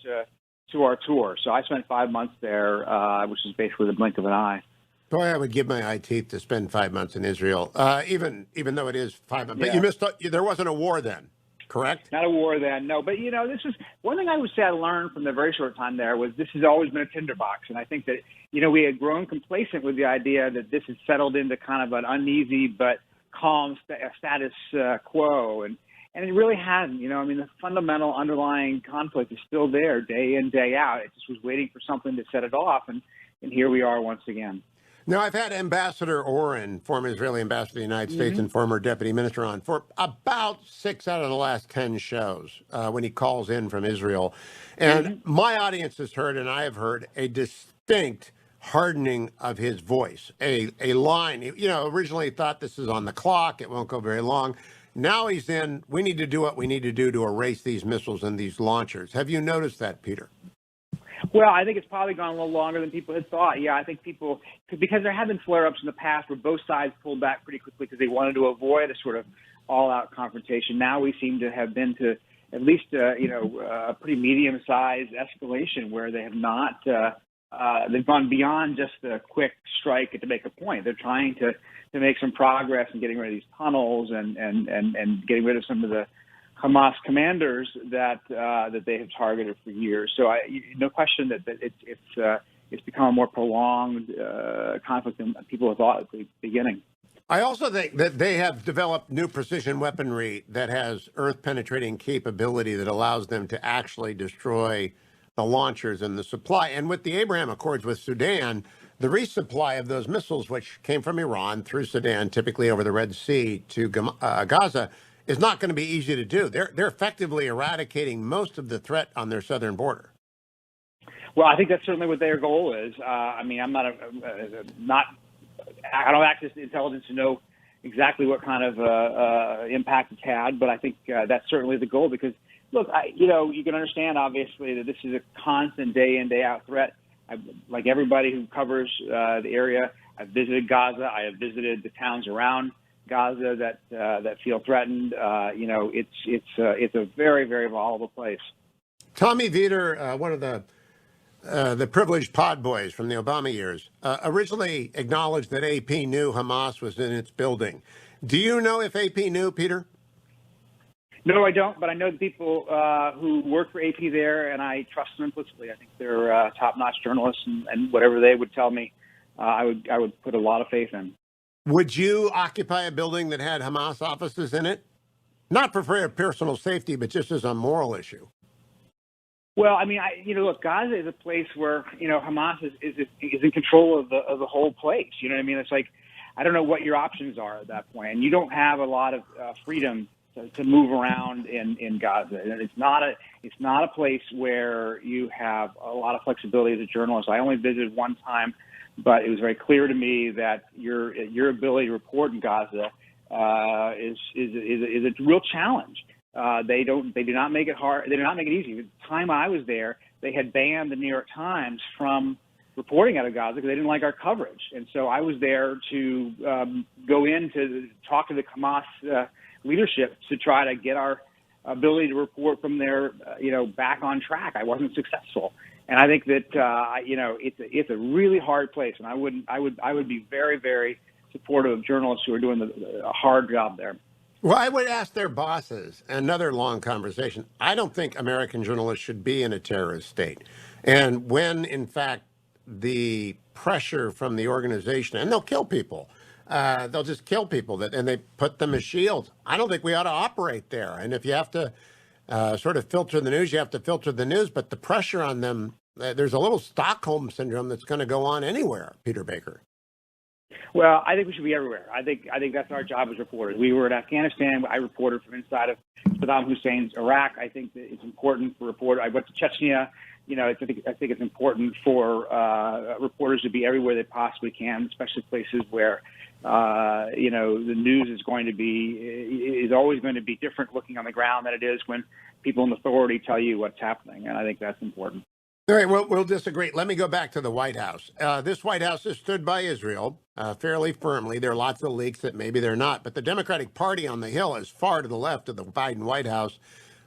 to our tour. So I spent 5 months there, which is basically the blink of an eye. Boy, I would give my eye teeth to spend 5 months in Israel, even though it is 5 months. Yeah. But you missed. There wasn't a war then, correct? Not a war then, no. But, this is one thing I would say I learned from the very short time there was this has always been a tinderbox. And I think that, we had grown complacent with the idea that this had settled into kind of an uneasy but calm status quo. And it really hasn't. The fundamental underlying conflict is still there day in, day out. It just was waiting for something to set it off. And here we are once again. Now, I've had Ambassador Oren, former Israeli ambassador to the United States and former deputy minister, on for about 6 out of the last 10 shows when he calls in from Israel. And my audience has heard, and I have heard, a distinct hardening of his voice, a line. Originally thought this is on the clock. It won't go very long. Now he's in, we need to do what we need to do to erase these missiles and these launchers. Have you noticed that, Peter? Well, I think it's probably gone a little longer than people had thought. Yeah, I think people, because there have been flare-ups in the past where both sides pulled back pretty quickly because they wanted to avoid a sort of all-out confrontation. Now we seem to have been to at least, a pretty medium-sized escalation where they have not, they've gone beyond just a quick strike to make a point. They're trying to make some progress in getting rid of these tunnels and getting rid of some of the Hamas commanders that they have targeted for years. So no question that it's become a more prolonged conflict than people thought at the beginning. I also think that they have developed new precision weaponry that has earth-penetrating capability that allows them to actually destroy the launchers and the supply. And with the Abraham Accords with Sudan, the resupply of those missiles, which came from Iran through Sudan, typically over the Red Sea to Gaza, is not going to be easy to do. They're effectively eradicating most of the threat on their southern border. Well, I think that's certainly what their goal is. I mean, I'm not I don't have access to intelligence to know exactly what kind of impact it's had, but I think that's certainly the goal because, look, you can understand, obviously, that this is a constant day in, day out threat. Like everybody who covers the area, I've visited Gaza. I have visited the towns around Gaza that feel threatened. It's a very, very volatile place. Tommy Vietor, one of the privileged pod boys from the Obama years, originally acknowledged that AP knew Hamas was in its building. Do you know if AP knew, Peter? No, I don't, but I know the people who work for AP there, and I trust them implicitly. I think they're top-notch journalists, and whatever they would tell me, I would put a lot of faith in. Would you occupy a building that had Hamas offices in it? Not for personal safety, but just as a moral issue. Well, I mean, look, Gaza is a place where Hamas is in control of the whole place. You know what I mean? It's like I don't know what your options are at that point, and you don't have a lot of freedom to move around in Gaza. And it's not a place where you have a lot of flexibility as a journalist. I only visited one time, but it was very clear to me that your ability to report in Gaza is a real challenge. They do not make it hard. They do not make it easy. The time I was there, they had banned the New York Times from reporting out of Gaza because they didn't like our coverage. And so I was there to go in to talk to the Hamas leadership to try to get our ability to report from there, back on track. I wasn't successful. And I think that, it's a really hard place. And I would be very, very supportive of journalists who are doing a hard job there. Well, I would ask their bosses, another long conversation. I don't think American journalists should be in a terrorist state. And when, in fact, the pressure from the organization, and they'll kill people, they'll just kill people, and they put them as shields. I don't think we ought to operate there. And if you have to sort of filter the news, you have to filter the news. But the pressure on them, there's a little Stockholm syndrome that's going to go on anywhere, Peter Baker. Well, I think we should be everywhere. I think that's our job as reporters. We were in Afghanistan. I reported from inside of Saddam Hussein's Iraq. I think that it's important for reporters. I went to Chechnya. I think it's important for reporters to be everywhere they possibly can, especially places where the news is always going to be different looking on the ground than it is when people in authority tell you what's happening. And I think that's important. All right, we'll disagree. Let me go back to the White House. This White House has stood by Israel fairly firmly. There are lots of leaks that maybe they're not, but the Democratic Party on the Hill is far to the left of the Biden White House.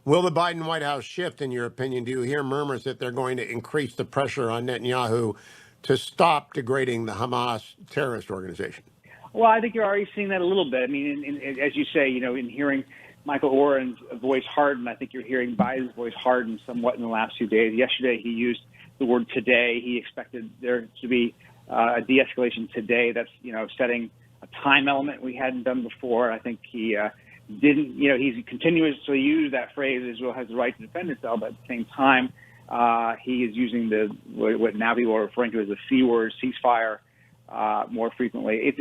Will the Biden White House shift, in your opinion? Do you hear murmurs that they're going to increase the pressure on Netanyahu to stop degrading the Hamas terrorist organization? Well, I think you're already seeing that a little bit. I mean, as you say, in hearing Michael Oren's voice harden, I think you're hearing Biden's voice harden somewhat in the last few days. Yesterday, he used the word today. He expected there to be a de-escalation today. That's, setting a time element we hadn't done before. I think he didn't, he's continuously used that phrase, Israel has the right to defend itself, but at the same time, he is using what now people are referring to as the C word, ceasefire, more frequently.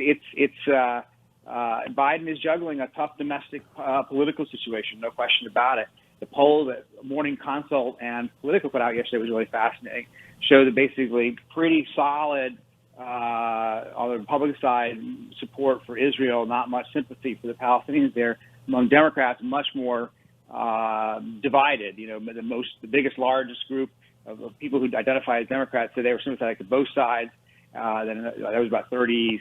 Biden is juggling a tough domestic political situation, no question about it. The poll that Morning Consult and Politico put out yesterday was really fascinating. Showed that basically pretty solid on the Republican side support for Israel, not much sympathy for the Palestinians there. Among Democrats, much more divided. The biggest, largest group of people who identify as Democrats said they were sympathetic to both sides. Then that was about 36%,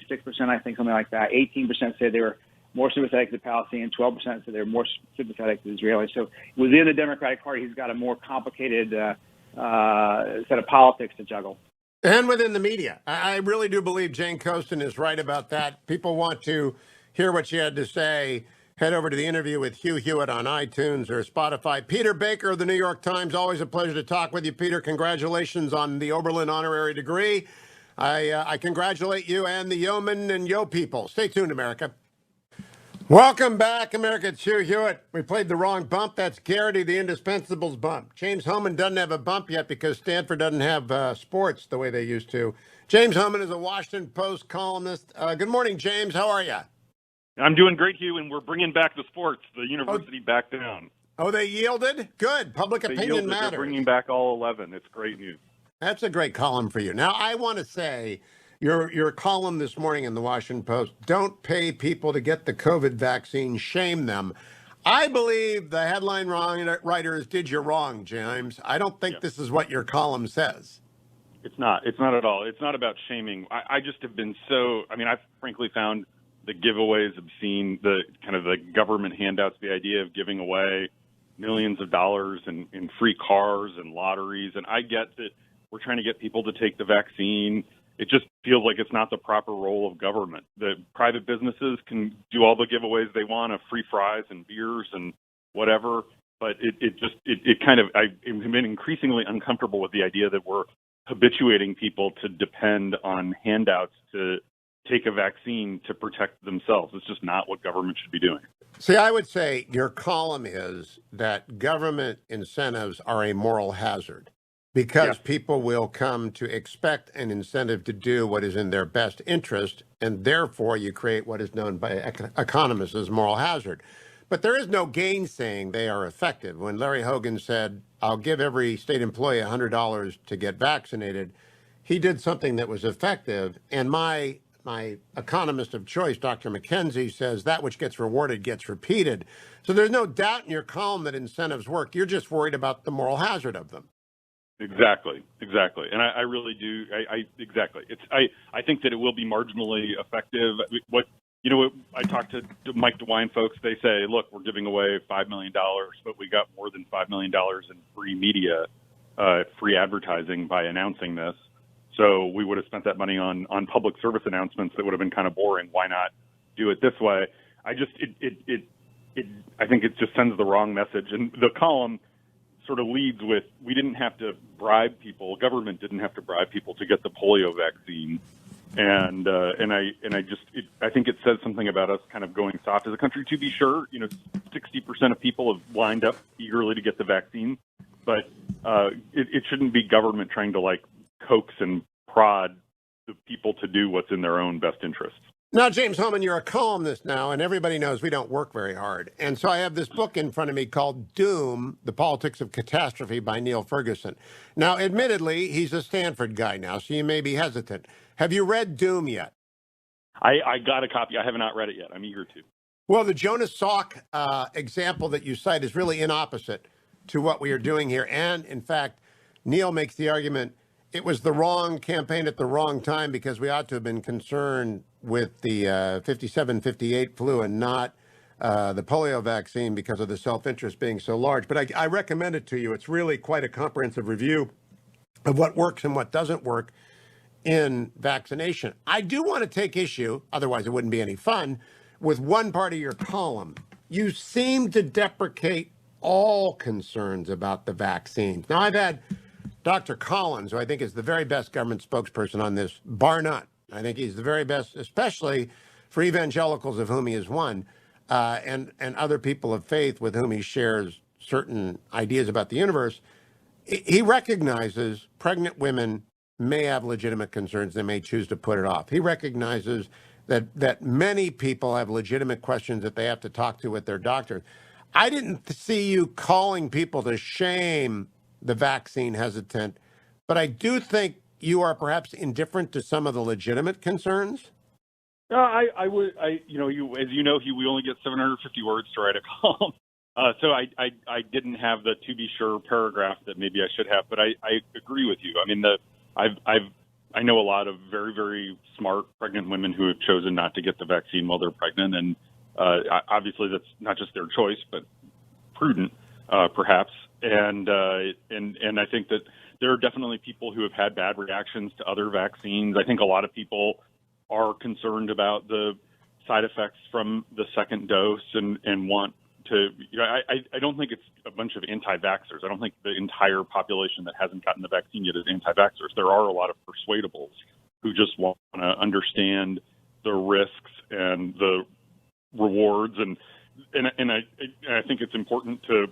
I think, something like that. 18% said they were more sympathetic to the Palestinians. 12% said they were more sympathetic to the Israelis. So within the Democratic Party, he's got a more complicated set of politics to juggle. And within the media. I really do believe Jane Coaston is right about that. People want to hear what she had to say. Head over to the interview with Hugh Hewitt on iTunes or Spotify. Peter Baker of the New York Times, always a pleasure to talk with you, Peter. Congratulations on the Oberlin honorary degree. I congratulate you and the yeomen and yo people. Stay tuned, America. Welcome back, America. It's Hugh Hewitt. We played the wrong bump. That's Garrity, the Indispensables bump. James Hohmann doesn't have a bump yet because Stanford doesn't have sports the way they used to. James Hohmann is a Washington Post columnist. Good morning, James. How are you? I'm doing great, Hugh, and we're bringing back the sports. The university back down. Oh, they yielded? Good. Public opinion matters. They're bringing back all 11. It's great news. That's a great column for you. Now, I want to say your column this morning in the Washington Post, don't pay people to get the COVID vaccine, shame them. I believe the headline writers did you wrong, James. I don't think this is what your column says. It's not. It's not at all. It's not about shaming. I just have been I've frankly found the giveaways obscene, the kind of the government handouts, the idea of giving away millions of dollars in free cars and lotteries. And I get that we're trying to get people to take the vaccine. It just feels like it's not the proper role of government. The private businesses can do all the giveaways they want of free fries and beers and whatever. But I've been increasingly uncomfortable with the idea that we're habituating people to depend on handouts to take a vaccine to protect themselves. It's just not what government should be doing. See, I would say your column is that government incentives are a moral hazard because people will come to expect an incentive to do what is in their best interest, and therefore you create what is known by economists as moral hazard. But there is no gainsaying they are effective. When Larry Hogan said, I'll give every state employee $100 to get vaccinated, he did something that was effective, and my economist of choice, Dr. McKenzie, says that which gets rewarded gets repeated. So there's no doubt in your column that incentives work. You're just worried about the moral hazard of them. Exactly. And I really do. Exactly. I think that it will be marginally effective. I talked to Mike DeWine folks. They say, look, we're giving away $5 million, but we got more than $5 million in free media, free advertising by announcing this. So we would have spent that money on public service announcements that would have been kind of boring. Why not do it this way? I think it just sends the wrong message. And the column sort of leads with, we didn't have to bribe people. Government didn't have to bribe people to get the polio vaccine. And I think it says something about us kind of going soft as a country. To be sure, 60% of people have lined up eagerly to get the vaccine, but it shouldn't be government trying to coax and prod the people to do what's in their own best interests. Now, James Hohmann, you're a columnist now, and everybody knows we don't work very hard. And so I have this book in front of me called Doom, The Politics of Catastrophe by Neil Ferguson. Now, admittedly, he's a Stanford guy now, so you may be hesitant. Have you read Doom yet? I got a copy. I have not read it yet. I'm eager to. Well, the Jonas Salk example that you cite is really inopposite to what we are doing here. And, in fact, Neil makes the argument it was the wrong campaign at the wrong time because we ought to have been concerned with the 57-58 flu and not the polio vaccine because of the self-interest being so large. But I recommend it to you. It's really quite a comprehensive review of what works and what doesn't work in vaccination. I do want to take issue, otherwise it wouldn't be any fun, with one part of your column. You seem to deprecate all concerns about the vaccines. Now, I've had Dr. Collins, who I think is the very best government spokesperson on this, bar none. I think he's the very best, especially for evangelicals of whom he is one, and other people of faith with whom he shares certain ideas about the universe. He recognizes pregnant women may have legitimate concerns. They may choose to put it off. He recognizes that many people have legitimate questions that they have to talk to with their doctor. I didn't see you calling people to shame the vaccine hesitant, but I do think you are perhaps indifferent to some of the legitimate concerns. No, I would, as you know, we only get 750 words to write a column. So I didn't have the to be sure paragraph that maybe I should have, but I agree with you. I mean, I know a lot of very, very smart pregnant women who have chosen not to get the vaccine while they're pregnant, and obviously that's not just their choice, but prudent, perhaps. And I think that there are definitely people who have had bad reactions to other vaccines. I think a lot of people are concerned about the side effects from the second dose and want to, I don't think it's a bunch of anti-vaxxers. I don't think the entire population that hasn't gotten the vaccine yet is anti-vaxxers. There are a lot of persuadables who just want to understand the risks and the rewards. And I think it's important to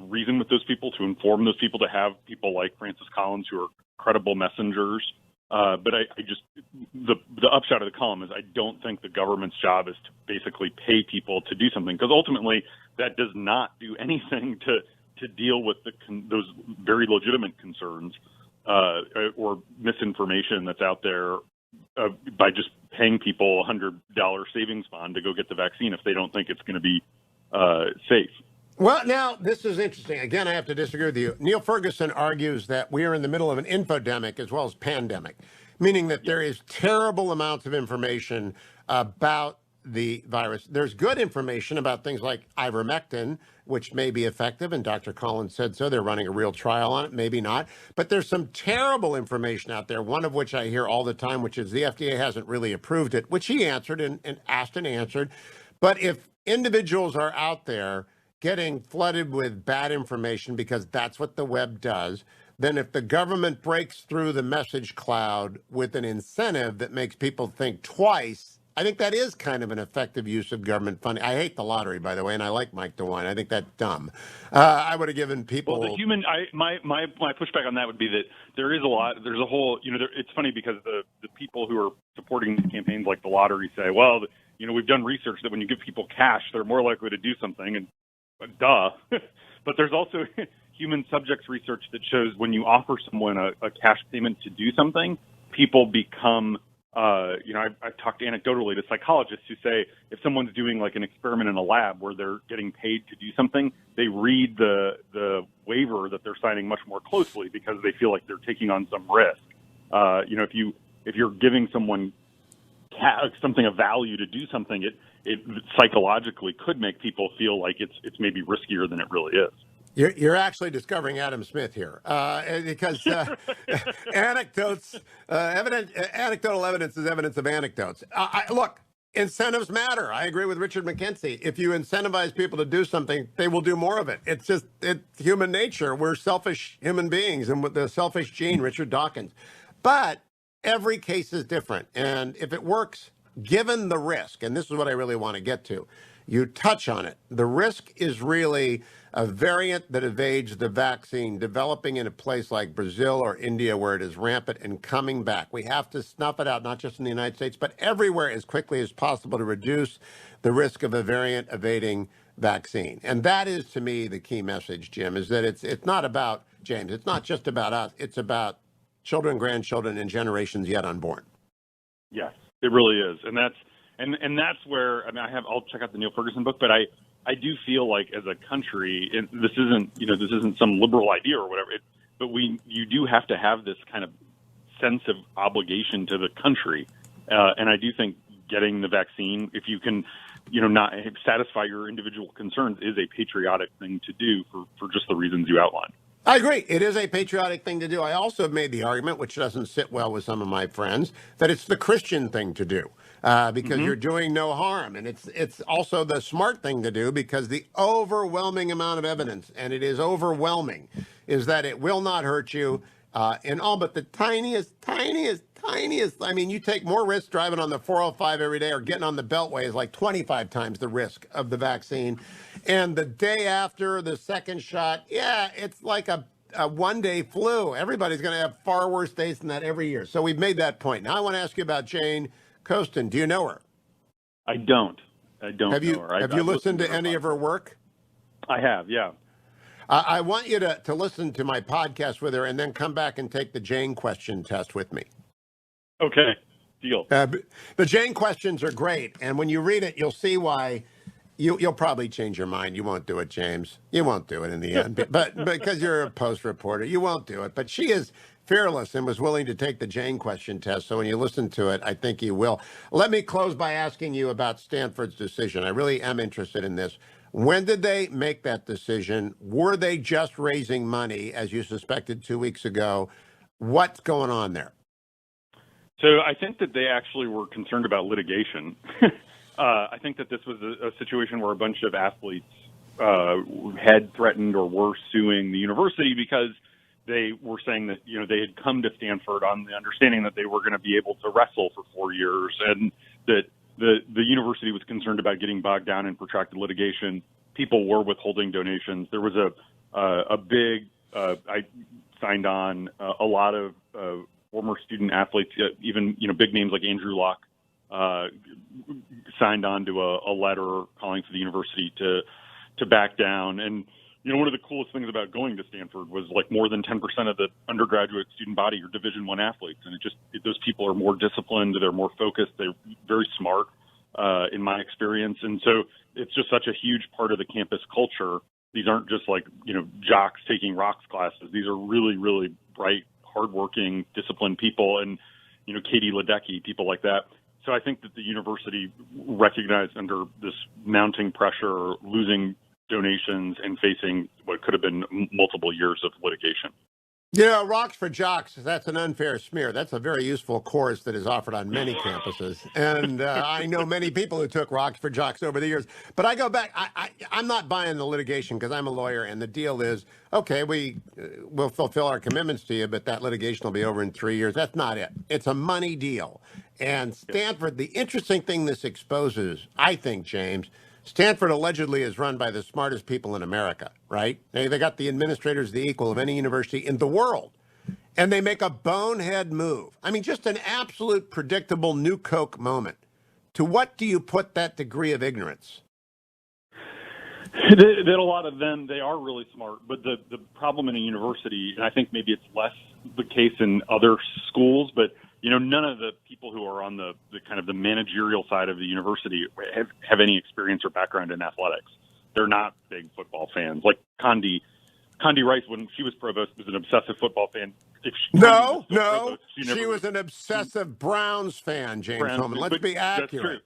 reason with those people, to inform those people, to have people like Francis Collins who are credible messengers But I just the upshot of the column is I don't think the government's job is to basically pay people to do something, because ultimately that does not do anything to deal with those very legitimate concerns or misinformation that's out there by just paying people $100 savings bond to go get the vaccine if they don't think it's going to be safe. Well, now, this is interesting. Again, I have to disagree with you. Neil Ferguson argues that we are in the middle of an infodemic as well as pandemic, meaning that there is terrible amounts of information about the virus. There's good information about things like ivermectin, which may be effective, and Dr. Collins said so. They're running a real trial on it, maybe not. But there's some terrible information out there, one of which I hear all the time, which is the FDA hasn't really approved it, which he answered and asked and answered. But if individuals are out there getting flooded with bad information, because that's what the web does, then if the government breaks through the message cloud with an incentive that makes people think twice, I think that is kind of an effective use of government funding. I hate the lottery, by the way, and I like Mike DeWine. I think that's dumb. I would have given people... Well, my pushback on that would be that there's a whole, it's funny because the people who are supporting these campaigns like the lottery say, well, we've done research that when you give people cash, they're more likely to do something, and duh. But there's also human subjects research that shows when you offer someone a cash payment to do something, people become, I've talked anecdotally to psychologists who say if someone's doing like an experiment in a lab where they're getting paid to do something, they read the waiver that they're signing much more closely because they feel like they're taking on some risk. If you're giving someone something of value to do something, it psychologically could make people feel like it's maybe riskier than it really is. You're actually discovering Adam Smith here, because anecdotal evidence is evidence of anecdotes. Look, incentives matter. I agree with Richard McKenzie. If you incentivize people to do something, they will do more of it. It's human nature. We're selfish human beings, and with the selfish gene, Richard Dawkins. But every case is different, and if it works, given the risk, and this is what I really want to get to, you touch on it. The risk is really a variant that evades the vaccine, developing in a place like Brazil or India where it is rampant and coming back. We have to snuff it out, not just in the United States, but everywhere as quickly as possible to reduce the risk of a variant evading vaccine. And that is, to me, the key message, Jim, is that it's not about, James, it's not just about us. It's about children, grandchildren, and generations yet unborn. Yes, it really is. And that's where, I'll check out the Neil Ferguson book, but I do feel like as a country, this isn't some liberal idea or whatever, but you do have to have this kind of sense of obligation to the country. And I do think getting the vaccine, if you can, not satisfy your individual concerns, is a patriotic thing to do for just the reasons you outlined. I agree. It is a patriotic thing to do. I also have made the argument, which doesn't sit well with some of my friends, that it's the Christian thing to do because you're doing no harm. And it's also the smart thing to do because the overwhelming amount of evidence, and it is overwhelming, is that it will not hurt you in all but the tiniest. I mean, you take more risk driving on the 405 every day or getting on the Beltway is like 25 times the risk of the vaccine. And the day after the second shot, it's like a one-day flu. Everybody's going to have far worse days than that every year. So we've made that point. Now I want to ask you about Jane Coaston. Do you know her? I don't know her. Have you listened to any of her work? I have, yeah. I want you to listen to my podcast with her and then come back and take the Jane question test with me. Okay, deal. The Jane questions are great, and when you read it, you'll see why you'll probably change your mind. You won't do it, James. You won't do it in the end, but because you're a Post reporter, you won't do it. But she is fearless and was willing to take the Jane question test, so when you listen to it, I think you will. Let me close by asking you about Stanford's decision. I really am interested in this. When did they make that decision? Were they just raising money, as you suspected 2 weeks ago? What's going on there? So I think that they actually were concerned about litigation. I think that this was a situation where a bunch of athletes had threatened or were suing the university because they were saying that, they had come to Stanford on the understanding that they were going to be able to wrestle for 4 years, and that the university was concerned about getting bogged down in protracted litigation. People were withholding donations. There was a big, I signed on a lot of former student athletes, even big names like Andrew Locke, signed on to a letter calling for the university to back down. And one of the coolest things about going to Stanford was like more than 10% of the undergraduate student body are Division I athletes, and those people are more disciplined, they're more focused, they're very smart, in my experience, and so it's just such a huge part of the campus culture. These aren't just like jocks taking rocks classes. These are really, really bright, hardworking, disciplined people, and Katie Ledecky, people like that. So I think that the university recognized under this mounting pressure, losing donations and facing what could have been multiple years of litigation. Rocks for Jocks, that's an unfair smear. That's a very useful course that is offered on many campuses. And I know many people who took Rocks for Jocks over the years. But I go back, I'm not buying the litigation because I'm a lawyer, and the deal is, okay, we'll fulfill our commitments to you, but that litigation will be over in 3 years. That's not it. It's a money deal. And Stanford, the interesting thing this exposes, I think, James, Stanford allegedly is run by the smartest people in America, right? They got the administrators the equal of any university in the world. And they make a bonehead move. I mean, just an absolute predictable New Coke moment. To what do you put that degree of ignorance? That a lot of them, they are really smart. But the problem in a university, and I think maybe it's less the case in other schools, but none of the people who are on the kind of the managerial side of the university have any experience or background in athletics. They're not big football fans. Like Condi Rice, when she was provost, was an obsessive football fan. No, she was an obsessive Browns fan, James Hohmann. Let's be accurate. That's true.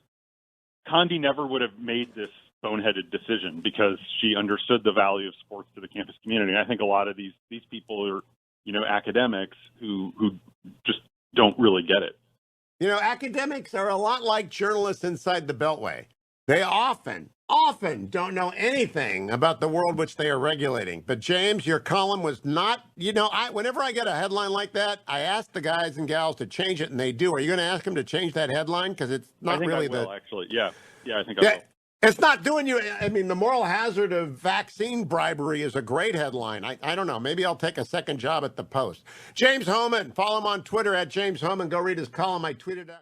Condi never would have made this boneheaded decision because she understood the value of sports to the campus community. And I think a lot of these people are, academics who just don't really get it. Academics are a lot like journalists inside the Beltway. They often don't know anything about the world which they are regulating. But James, your column was not, whenever I get a headline like that, I ask the guys and gals to change it, and they do. Are you going to ask them to change that headline? Because it's not really actually. Yeah, I think I will. It's not doing you. I mean, the moral hazard of vaccine bribery is a great headline. I don't know. Maybe I'll take a second job at the Post. James Hohmann, follow him on Twitter at James Hohmann. Go read his column. I tweeted out.